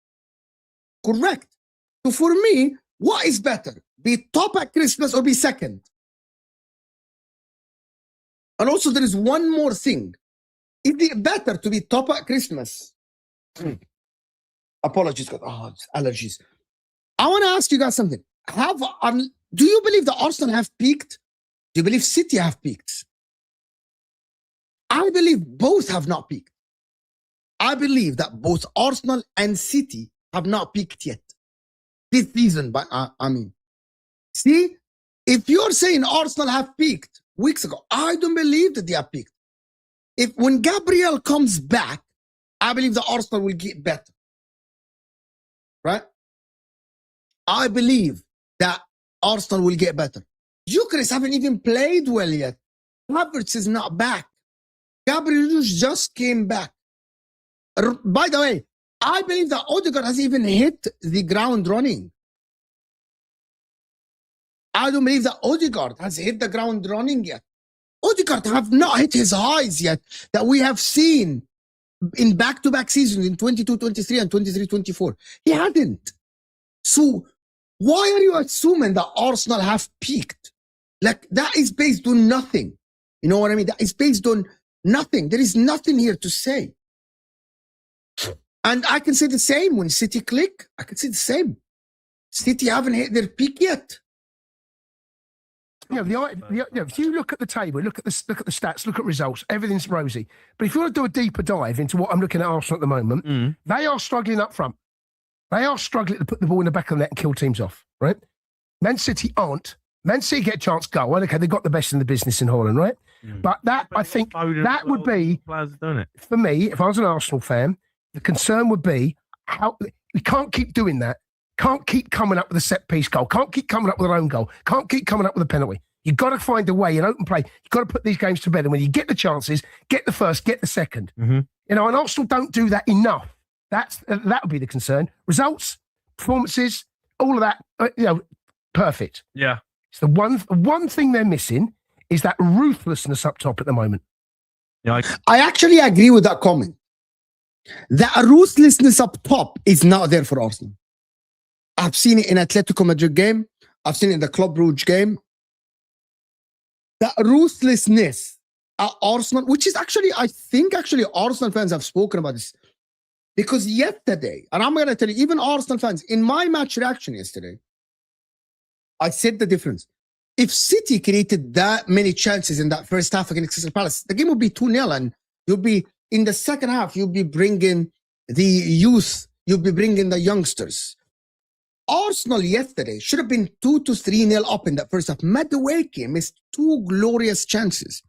A: Correct. So for me, what is better? Be top at Christmas or be second? And also there is one more thing. Is it better to be top at Christmas? Apologies, it's allergies. I want to ask you guys something. Do you believe that Arsenal have peaked? Do you believe City have peaked? I believe both have not peaked. I believe that both Arsenal and City have not peaked yet. This season, but I mean. See, if you're saying Arsenal have peaked weeks ago, I don't believe that they have peaked. When Gabriel comes back, I believe that Arsenal will get better. Right? I believe that Arsenal will get better. Gyökeres haven't even played well yet. Havertz is not back. Gabriel just came back. By the way, I believe that Odegaard has even hit the ground running. I don't believe that Odegaard has hit the ground running yet. Odegaard have not hit his highs yet that we have seen in back-to-back seasons in 22-23 and 23-24. He hadn't. So why are you assuming that Arsenal have peaked? Like, that is based on nothing. You know what I mean? That is based on nothing. There is nothing here to say. And I can say the same when City click. I can say the same. City haven't hit their peak yet.
G: If you look at the table, look at the stats, look at results, everything's rosy. But if you want to do a deeper dive into what I'm looking at Arsenal at the moment, they are struggling up front. They are struggling to put the ball in the back of the net and kill teams off, right? Man City aren't. Man City get a chance to go. Well, okay, they've got the best in the business in Holland, right? But that, I think, that would be, for me, if I was an Arsenal fan, the concern would be how we can't keep doing that. Can't keep coming up with a set-piece goal. Can't keep coming up with their own goal. Can't keep coming up with a penalty. You've got to find a way in open play. You've got to put these games to bed. And when you get the chances, get the first, get the second. You know, and Arsenal don't do that enough. That would be the concern. Results, performances, all of that, you know, perfect.
E: Yeah.
G: It's the one thing they're missing is that ruthlessness up top at the moment.
E: Yeah,
A: I actually agree with that comment. That ruthlessness up top is not there for Arsenal. I've seen it in Atletico Madrid game. I've seen it in the Club Brugge game. That ruthlessness at Arsenal, which is actually, I think actually Arsenal fans have spoken about this. Because yesterday, and I'm going to tell you, even Arsenal fans, in my match reaction yesterday, I said the difference. If City created that many chances in that first half against Crystal Palace, the game would be 2-0, and you'll be, in the second half, you'll be bringing the youth, you'll be bringing the youngsters. Arsenal yesterday should have been 2 to 3-0 up in that first half. Madueke missed 2 glorious chances.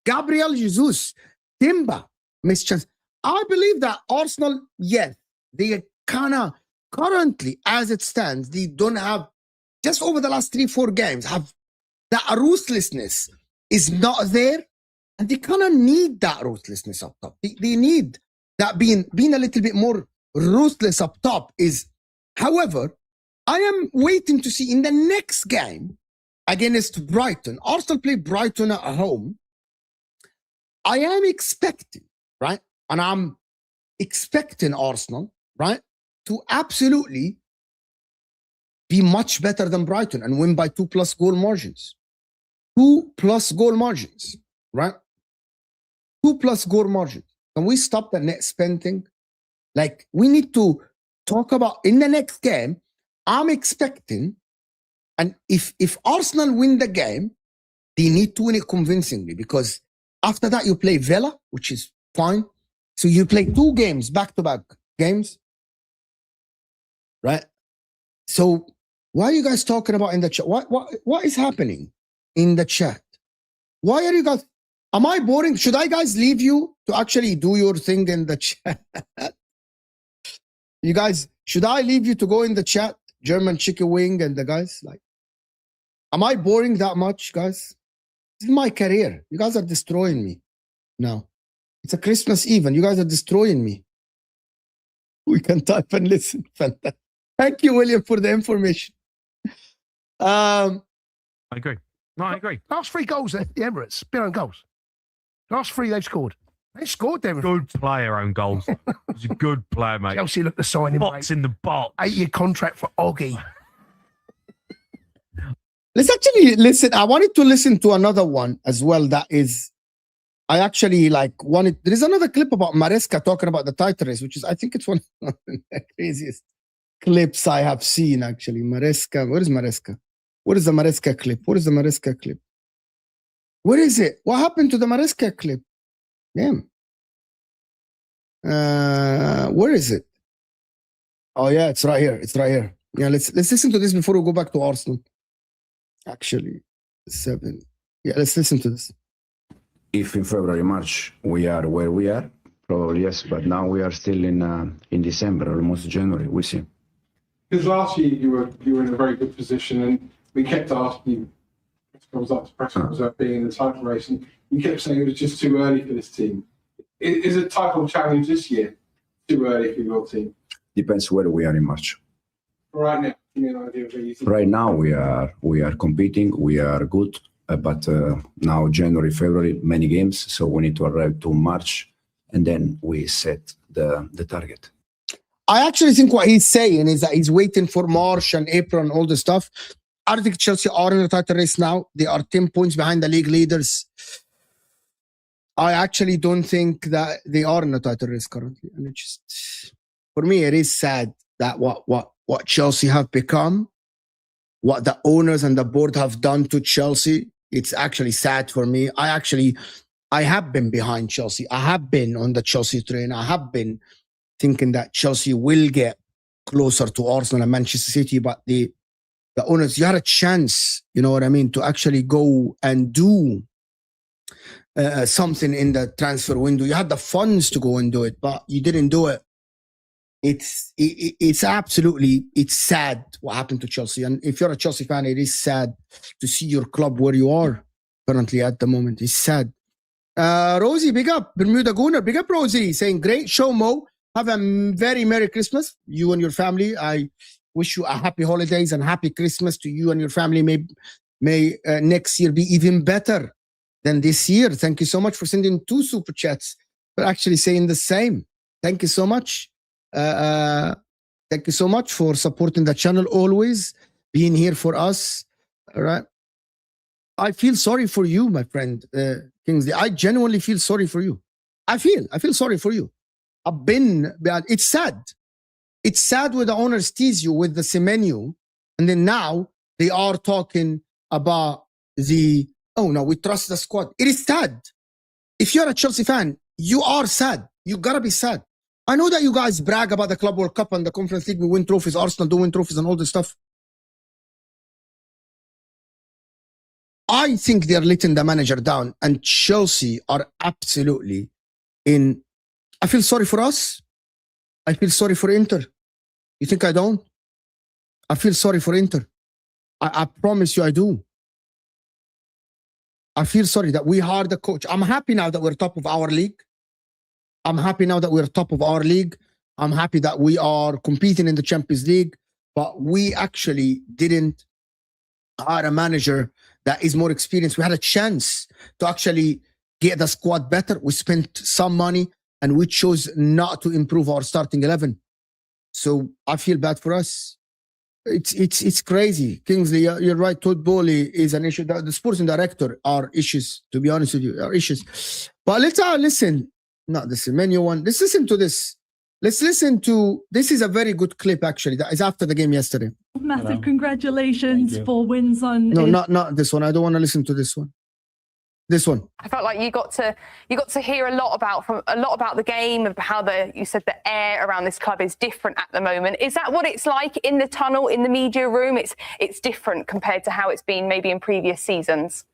A: Gabriel Jesus, Timber missed chances. I believe that Arsenal, yes, they kind of currently, as it stands, they don't have, just over the last 3-4 games, have that ruthlessness is not there. And they kind of need that ruthlessness up top. They need that being a little bit more ruthless up top is, however, I am waiting to see in the next game against Brighton. Arsenal play Brighton at home. I am expecting, right? And I'm expecting Arsenal, right, to absolutely be much better than Brighton and win by 2+ goal margins. 2+ goal margins, right? 2+ goal margins. Can we stop the net spending? Like, we need to talk about in the next game. I'm expecting, and if Arsenal win the game, they need to win it convincingly, because after that you play Villa, which is fine. So you play 2 games, back-to-back games, right? So why are you guys talking about in the chat? What is happening in the chat? Why are you guys? Am I boring? Should I guys leave you to actually do your thing in the chat? You guys, should I leave you to go in the chat? German chicken wing and the guys, like, am I boring that much, guys? This is my career. You guys are destroying me now. It's a Christmas Eve and you guys are destroying me. We can type and listen. Fantastic. Thank you, William, for the information.
E: I agree. No, I agree.
G: Last 3 goals at the Emirates, been on goals. Last 3 they've scored. They scored them.
E: Good player, own goals. He's a good player, mate.
G: Chelsea look the signing.
E: Box in the box.
G: 8-year contract for Oggy.
A: Let's actually listen. I wanted to listen to another one as well. That is, I actually wanted. There is another clip about Maresca talking about the title race, which is, I think it's one of the craziest clips I have seen. Actually, Maresca. Where is Maresca? What is the Maresca clip? What is the Maresca clip? Where is it? What happened to the Maresca clip? Damn. Where is it? Oh yeah, it's right here. It's right here. Yeah, let's listen to this before we go back to Arsenal. Actually, 7. Yeah, let's listen to this.
I: If in February, March we are where we are, probably yes. But now we are still in December, almost January. We see.
J: Because last year you were in a very good position, and we kept asking you press comes press comes up being in the title race, and you kept saying it was just too early for this team. Is a title challenge this year too early for your team?
I: Depends where we are in March.
J: Right now, give me an idea of where you think.
I: Right now we are competing. We are good. but now January, February, many games. So we need to arrive to March, and then we set the target.
A: I actually think what he's saying is that he's waiting for March and April and all this stuff. I don't think Chelsea are in the title race now. They are 10 points behind the league leaders. I actually don't think that they are in the title race currently. And it just, for me, it is sad that what Chelsea have become, what the owners and the board have done to Chelsea. It's actually sad for me. I have been behind Chelsea. I have been on the Chelsea train. I have been thinking that Chelsea will get closer to Arsenal and Manchester City, but the owners, you had a chance, you know what I mean, to actually go and do something in the transfer window. You had the funds to go and do it, but you didn't do it. It's absolutely, it's sad what happened to Chelsea. And if you're a Chelsea fan, it is sad to see your club where you are currently at the moment. It's sad. Rosie, big up. Bermuda Gooner, big up Rosie, saying great show, Mo. Have a very Merry Christmas, you and your family. I wish you a happy holidays and happy Christmas to you and your family. May next year be even better than this year. Thank you so much for sending 2 super chats, but actually saying the same. Thank you so much. Thank you so much for supporting the channel, always being here for us. All right. I feel sorry for you, my friend, Kingsley. I genuinely feel sorry for you. I feel sorry for you. It's sad. It's sad when the owners tease you with the Semenyo, and then now they are talking about oh no, we trust the squad. It is sad. If you're a Chelsea fan, you are sad. You gotta be sad. I know that you guys brag about the Club World Cup and the Conference League. We win trophies, Arsenal do win trophies and all this stuff. I think they're letting the manager down, and Chelsea are absolutely in. I feel sorry for us. I feel sorry for Inter. You think I don't? I feel sorry for Inter. I promise you I do. I feel sorry that we hired the coach. I'm happy now that we're top of our league. I'm happy now that we're top of our league. I'm happy that we are competing in the Champions League, but we actually didn't hire a manager that is more experienced. We had a chance to actually get the squad better. We spent some money and we chose not to improve our starting 11. So I feel bad for us. It's crazy. Kingsley, you're right. Todd Bowley is an issue. The sporting director are issues, to be honest with you, are issues. But let's listen. Not the Semenyo one. Let's listen to this. Let's listen to, this is a very good clip actually. That is after the game yesterday.
K: Massive congratulations for wins on.
A: No, not this one. I don't want to listen to this one. This one.
L: I felt like you got to hear a lot about the game, of how you said the air around this club is different at the moment. Is that what it's like in the tunnel, in the media room? It's different compared to how it's been maybe in previous seasons.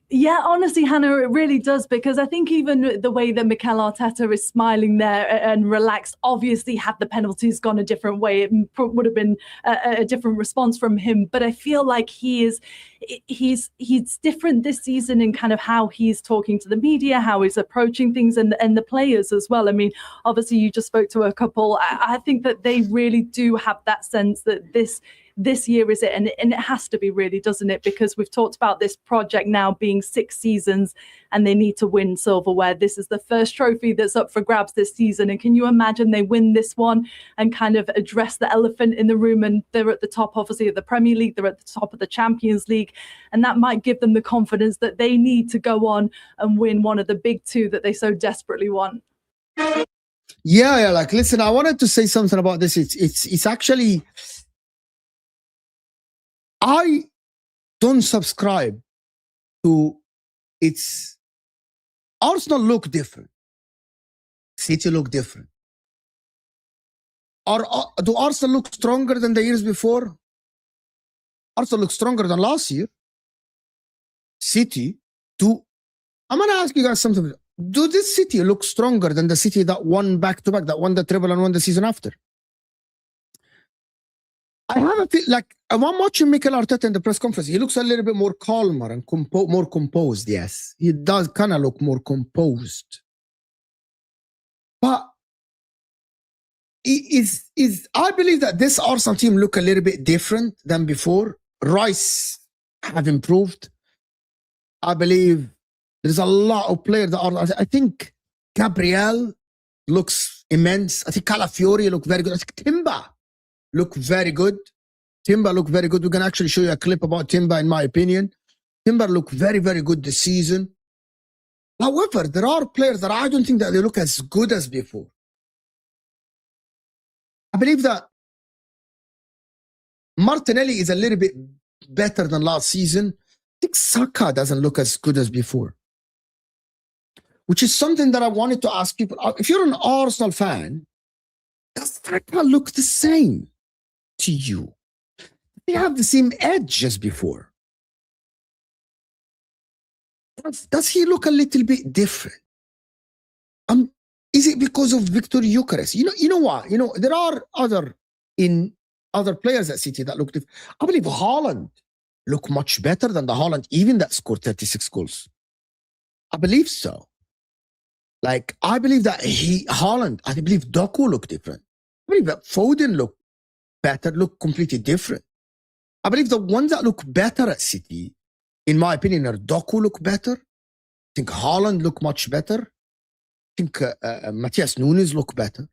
K: Yeah, honestly, Hannah, it really does, because I think even the way that Mikel Arteta is smiling there and relaxed, obviously had the penalties gone a different way, it would have been a different response from him. But I feel like he's different this season in kind of how he's talking to the media, how he's approaching things, and the players as well. I mean, obviously, you just spoke to a couple. I think that they really do have that sense that this year is it, and it has to be, really, doesn't it? Because we've talked about this project now being 6 seasons and they need to win silverware. This is the first trophy that's up for grabs this season, and can you imagine they win this one and kind of address the elephant in the room? And they're at the top, obviously, of the Premier League, they're at the top of the Champions League, and that might give them the confidence that they need to go on and win one of the big 2 that they so desperately want.
A: Yeah, like, listen, I wanted to say something about this. It's actually, I don't subscribe to Arsenal look different. City look different. Do Arsenal look stronger than the years before? Arsenal look stronger than last year. City, I'm going to ask you guys something. Do this City look stronger than the City that won back-to-back, that won the treble and won the season after? I have a feel like, I'm watching Mikel Arteta in the press conference. He looks a little bit more calmer and more composed. Yes, he does kind of look more composed. But I believe that this Arsenal team look a little bit different than before. Rice have improved. I believe there's a lot of players that are. I think Gabriel looks immense. I think Calafiori look very good. I think Timber look very good. Timber look very good. We can actually show you a clip about Timber, in my opinion. Timber look very, very good this season. However, there are players that I don't think that they look as good as before. I believe that Martinelli is a little bit better than last season. I think Saka doesn't look as good as before, which is something that I wanted to ask people. If you're an Arsenal fan, does Saka look the same to you? They have the same edge as before. Does he look a little bit different? Is it because of Victor Gyökeres? You know what? There are other players at City that look different. I believe Haaland look much better than the Haaland even that scored 36 goals. I believe so. Like, I believe that Haaland, I believe Doku look different. I believe that Foden look better, look completely different. I believe the ones that look better at City, in my opinion, are Doku look better. I think Haaland look much better. I think Matthias Nunes look better.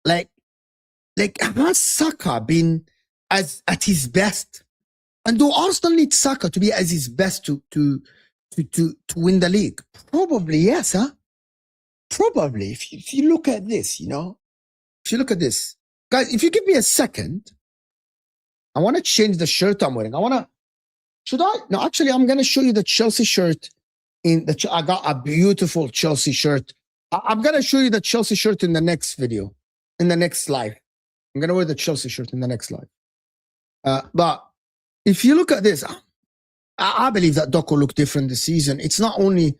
A: Like has Saka been at his best? And do Arsenal need Saka to be at his best to win the league? Probably yes, huh? Probably. If you look at this, if you look at this, guys, if you give me a second, I want to change the shirt I'm wearing. Should I? No, actually, I'm going to show you the Chelsea shirt. I got a beautiful Chelsea shirt. I'm going to show you the Chelsea shirt in the next video, in the next live. I'm going to wear the Chelsea shirt in the next live. But if you look at this, I believe that Doku look different this season. It's not only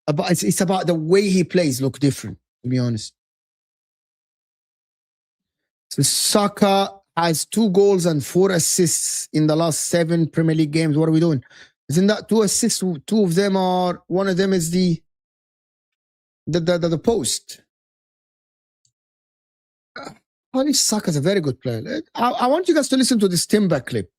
A: about, it's about the way he plays look different, to be honest. So Saka has 2 goals and 4 assists in the last 7 Premier League games. What are we doing? Isn't that 2 assists? 2 of them are, one of them is the post. Saka's a very good player. I want you guys to listen to this Timber clip.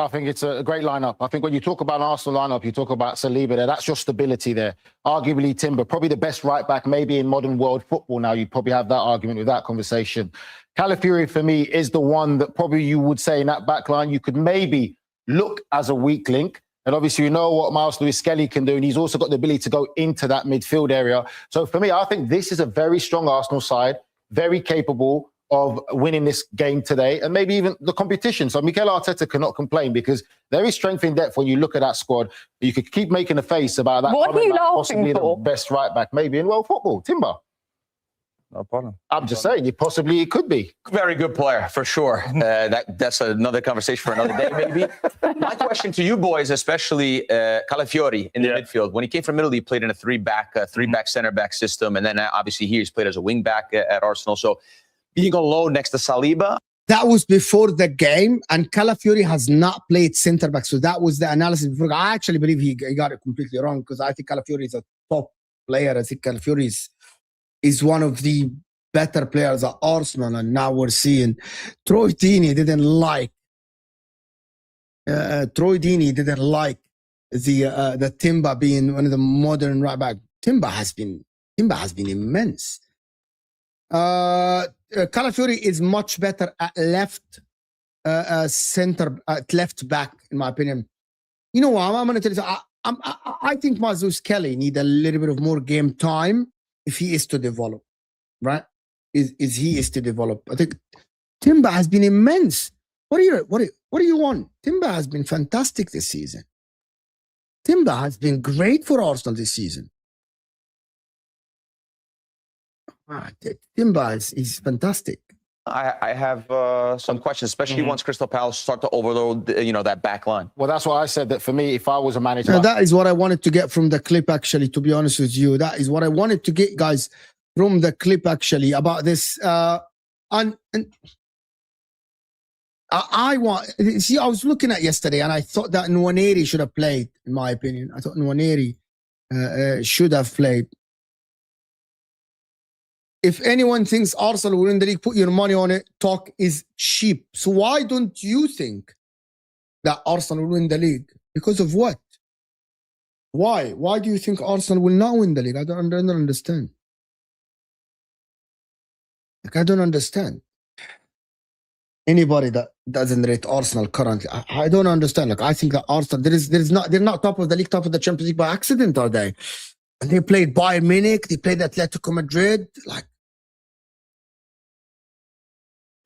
M: I think it's a great lineup. I think when you talk about an Arsenal lineup, you talk about Saliba there. That's your stability there. Arguably, Timber, probably the best right back, maybe in modern world football now. You probably have that argument with that conversation. Calafiori, for me, is the one that probably you would say in that back line, you could maybe look as a weak link. And obviously, you know what Miles Lewis-Skelly can do. And he's also got the ability to go into that midfield area. So for me, I think this is a very strong Arsenal side, very capable of winning this game today and maybe even the competition. So Mikel Arteta cannot complain because there is strength in depth when you look at that squad. You could keep making a face about that.
L: What are you laughing
M: possibly
L: for?
M: The best right back, maybe in world football. Timber.
H: No problem.
M: I'm just saying, it could be.
N: Very good player, for sure. That's another conversation for another day, maybe. My question to you boys, especially Calafiori in the midfield. When he came from Italy, he played in a three-back center-back system. And then obviously here he's played as a wing-back at Arsenal. So being on loan next to Saliba.
A: That was before the game, and Calafiori has not played centre-back. So that was the analysis before. I actually believe he got it completely wrong because I think Calafiori is a top player. I think Calafiori is one of the better players at Arsenal, and now we're seeing Troy Deeney didn't like the Timber being one of the modern right back. Timber has been immense. Calafiori is much better at left back, in my opinion. You know what? I'm going to tell you. I think Mazus Kelly need a little bit of more game time if he is to develop, right? Is he is to develop? I think Timber has been immense. What do you want? Timber has been fantastic this season. Timber has been great for Arsenal this season. Timber is fantastic.
N: I have some questions, especially once Crystal Palace start to overload, that back line.
M: Well, that's why I said that for me, if I was a manager...
A: Now, that is what I wanted to get from the clip, actually, to be honest with you. That is what I wanted to get, guys, from the clip, actually, about this. I was looking at yesterday, and I thought that Nwaneri should have played, in my opinion. I thought Nwaneri should have played. If anyone thinks Arsenal will win the league, put your money on it. Talk is cheap. So why don't you think that Arsenal will win the league. Because of what? Why? Why do you think Arsenal will not win the league? I don't understand. Like, I don't understand. Anybody that doesn't rate Arsenal currently, I don't understand. Like, I think that Arsenal, they're not top of the league, top of the Champions League by accident, are they? And they played Bayern Munich, they played Atletico Madrid. Like,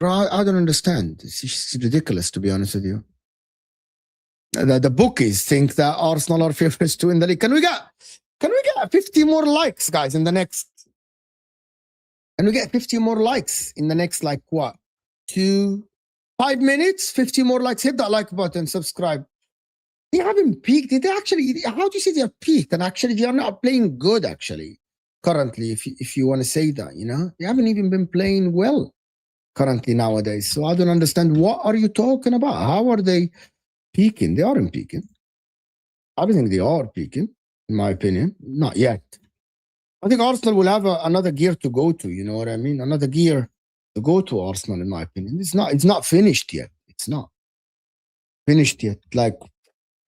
A: bro, I don't understand. It's just ridiculous, to be honest with you. The bookies think that Arsenal are favorites to win the league. Can we get 50 more likes, guys, in the next? Can we get 50 more likes in the next, like, what? 5 minutes? 50 more likes. Hit that like button, subscribe. They haven't peaked. Did they actually? How do you say they have peaked? And actually, they are not playing good, actually, currently, if you want to say that, you know? They haven't even been playing well currently nowadays. So I don't understand. What are you talking about? How are they peaking? They aren't peaking. I don't think they are peaking, in my opinion. Not yet. I think Arsenal will have another gear to go to, you know what I mean? Another gear to go to Arsenal, in my opinion. It's not finished yet. It's not finished yet. Like,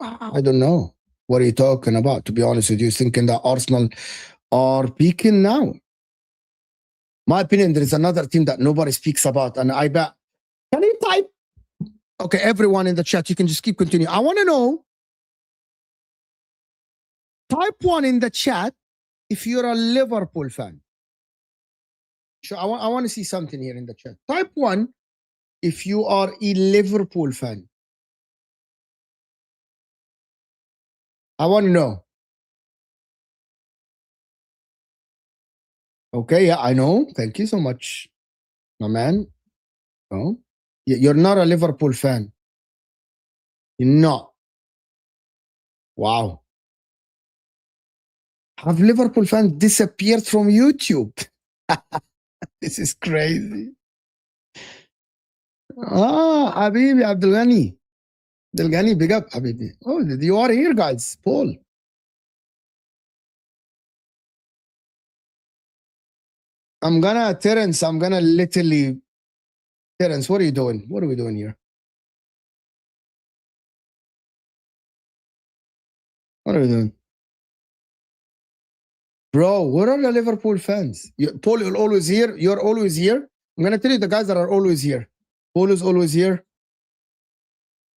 A: I don't know. What are you talking about? To be honest with you, thinking that Arsenal are peaking now. My opinion, there is another team that nobody speaks about, and I bet. Can you type? Okay, everyone in the chat, you can just keep continuing. I want to know. Type 1 in the chat if you're a Liverpool fan. Sure, I want to see something here in the chat. Type 1 if you are a Liverpool fan. I want to know. Okay, yeah, I know. Thank you so much, my man. No, you're not a Liverpool fan. You're not. Wow. Have Liverpool fans disappeared from YouTube? This is crazy. Habibi, Abdul Ghani, big up, Habibi. Oh, you are here, guys. Paul. Terence, I'm gonna literally. Terence, what are you doing? What are we doing here? What are we doing? Bro, where are the Liverpool fans? Paul, you're always here. You're always here. I'm gonna tell you the guys that are always here. Paul is always here.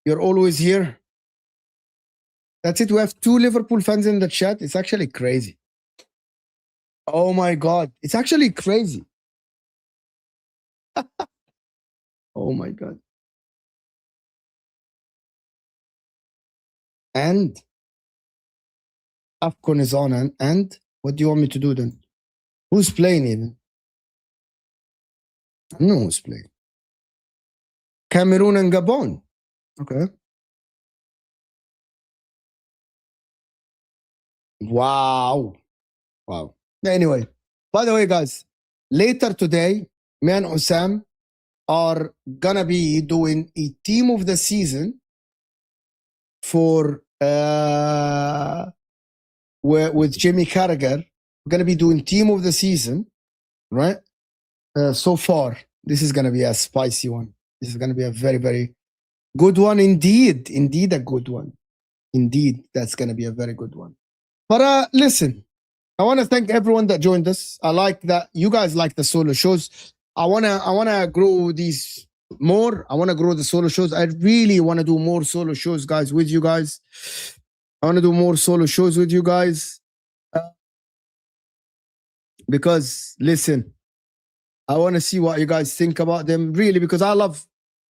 A: You're always here. That's it. We have 2 Liverpool fans in the chat. It's actually crazy. Oh my God. It's actually crazy. Oh my God. And AFCON is on. And what do you want me to do then? Who's playing even? I don't know who's playing. Cameroon and Gabon. Okay. Wow. Wow. Anyway, by the way, guys, later today, me and Osam are gonna be doing a team of the season for with Jimmy Carragher. We're gonna be doing team of the season, right? So far, this is gonna be a spicy one. This is gonna be a very, very good one indeed. Indeed, a good one. Indeed, that's gonna be a very good one. But listen, I want to thank everyone that joined us. I like that you guys like the solo shows. I wanna grow these more. I want to grow the solo shows. I really want to do more solo shows, guys, with you guys. I want to do more solo shows with you guys. Because listen, I want to see what you guys think about them, really, because I love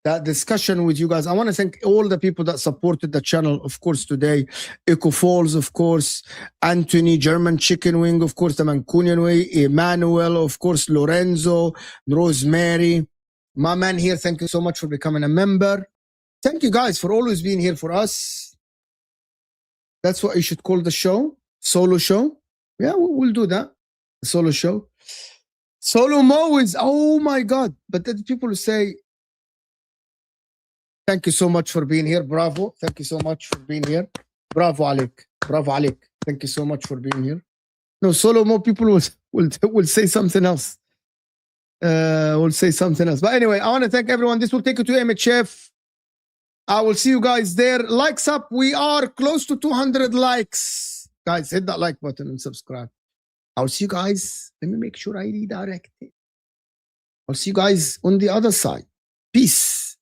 A: that discussion with you guys. I want to thank all the people that supported the channel, of course, today. Echo Falls, of course. Anthony, German Chicken Wing, of course, the Mancunian Way. Emmanuel, of course, Lorenzo, Rosemary. My man here, thank you so much for becoming a member. Thank you guys for always being here for us. That's what you should call the show. Solo show. Yeah, we'll do that. A solo show. Solo Mo is, oh my God. But then people say, thank you so much for being here. Bravo. Thank you so much for being here. Bravo, Alec. Bravo, Alec. Thank you so much for being here. No, Solo Mo people will say something else. Will say something else. But anyway, I want to thank everyone. This will take you to MHF. I will see you guys there. Likes up. We are close to 200 likes. Guys, hit that like button and subscribe. I'll see you guys. Let me make sure I redirect it. I'll see you guys on the other side. Peace.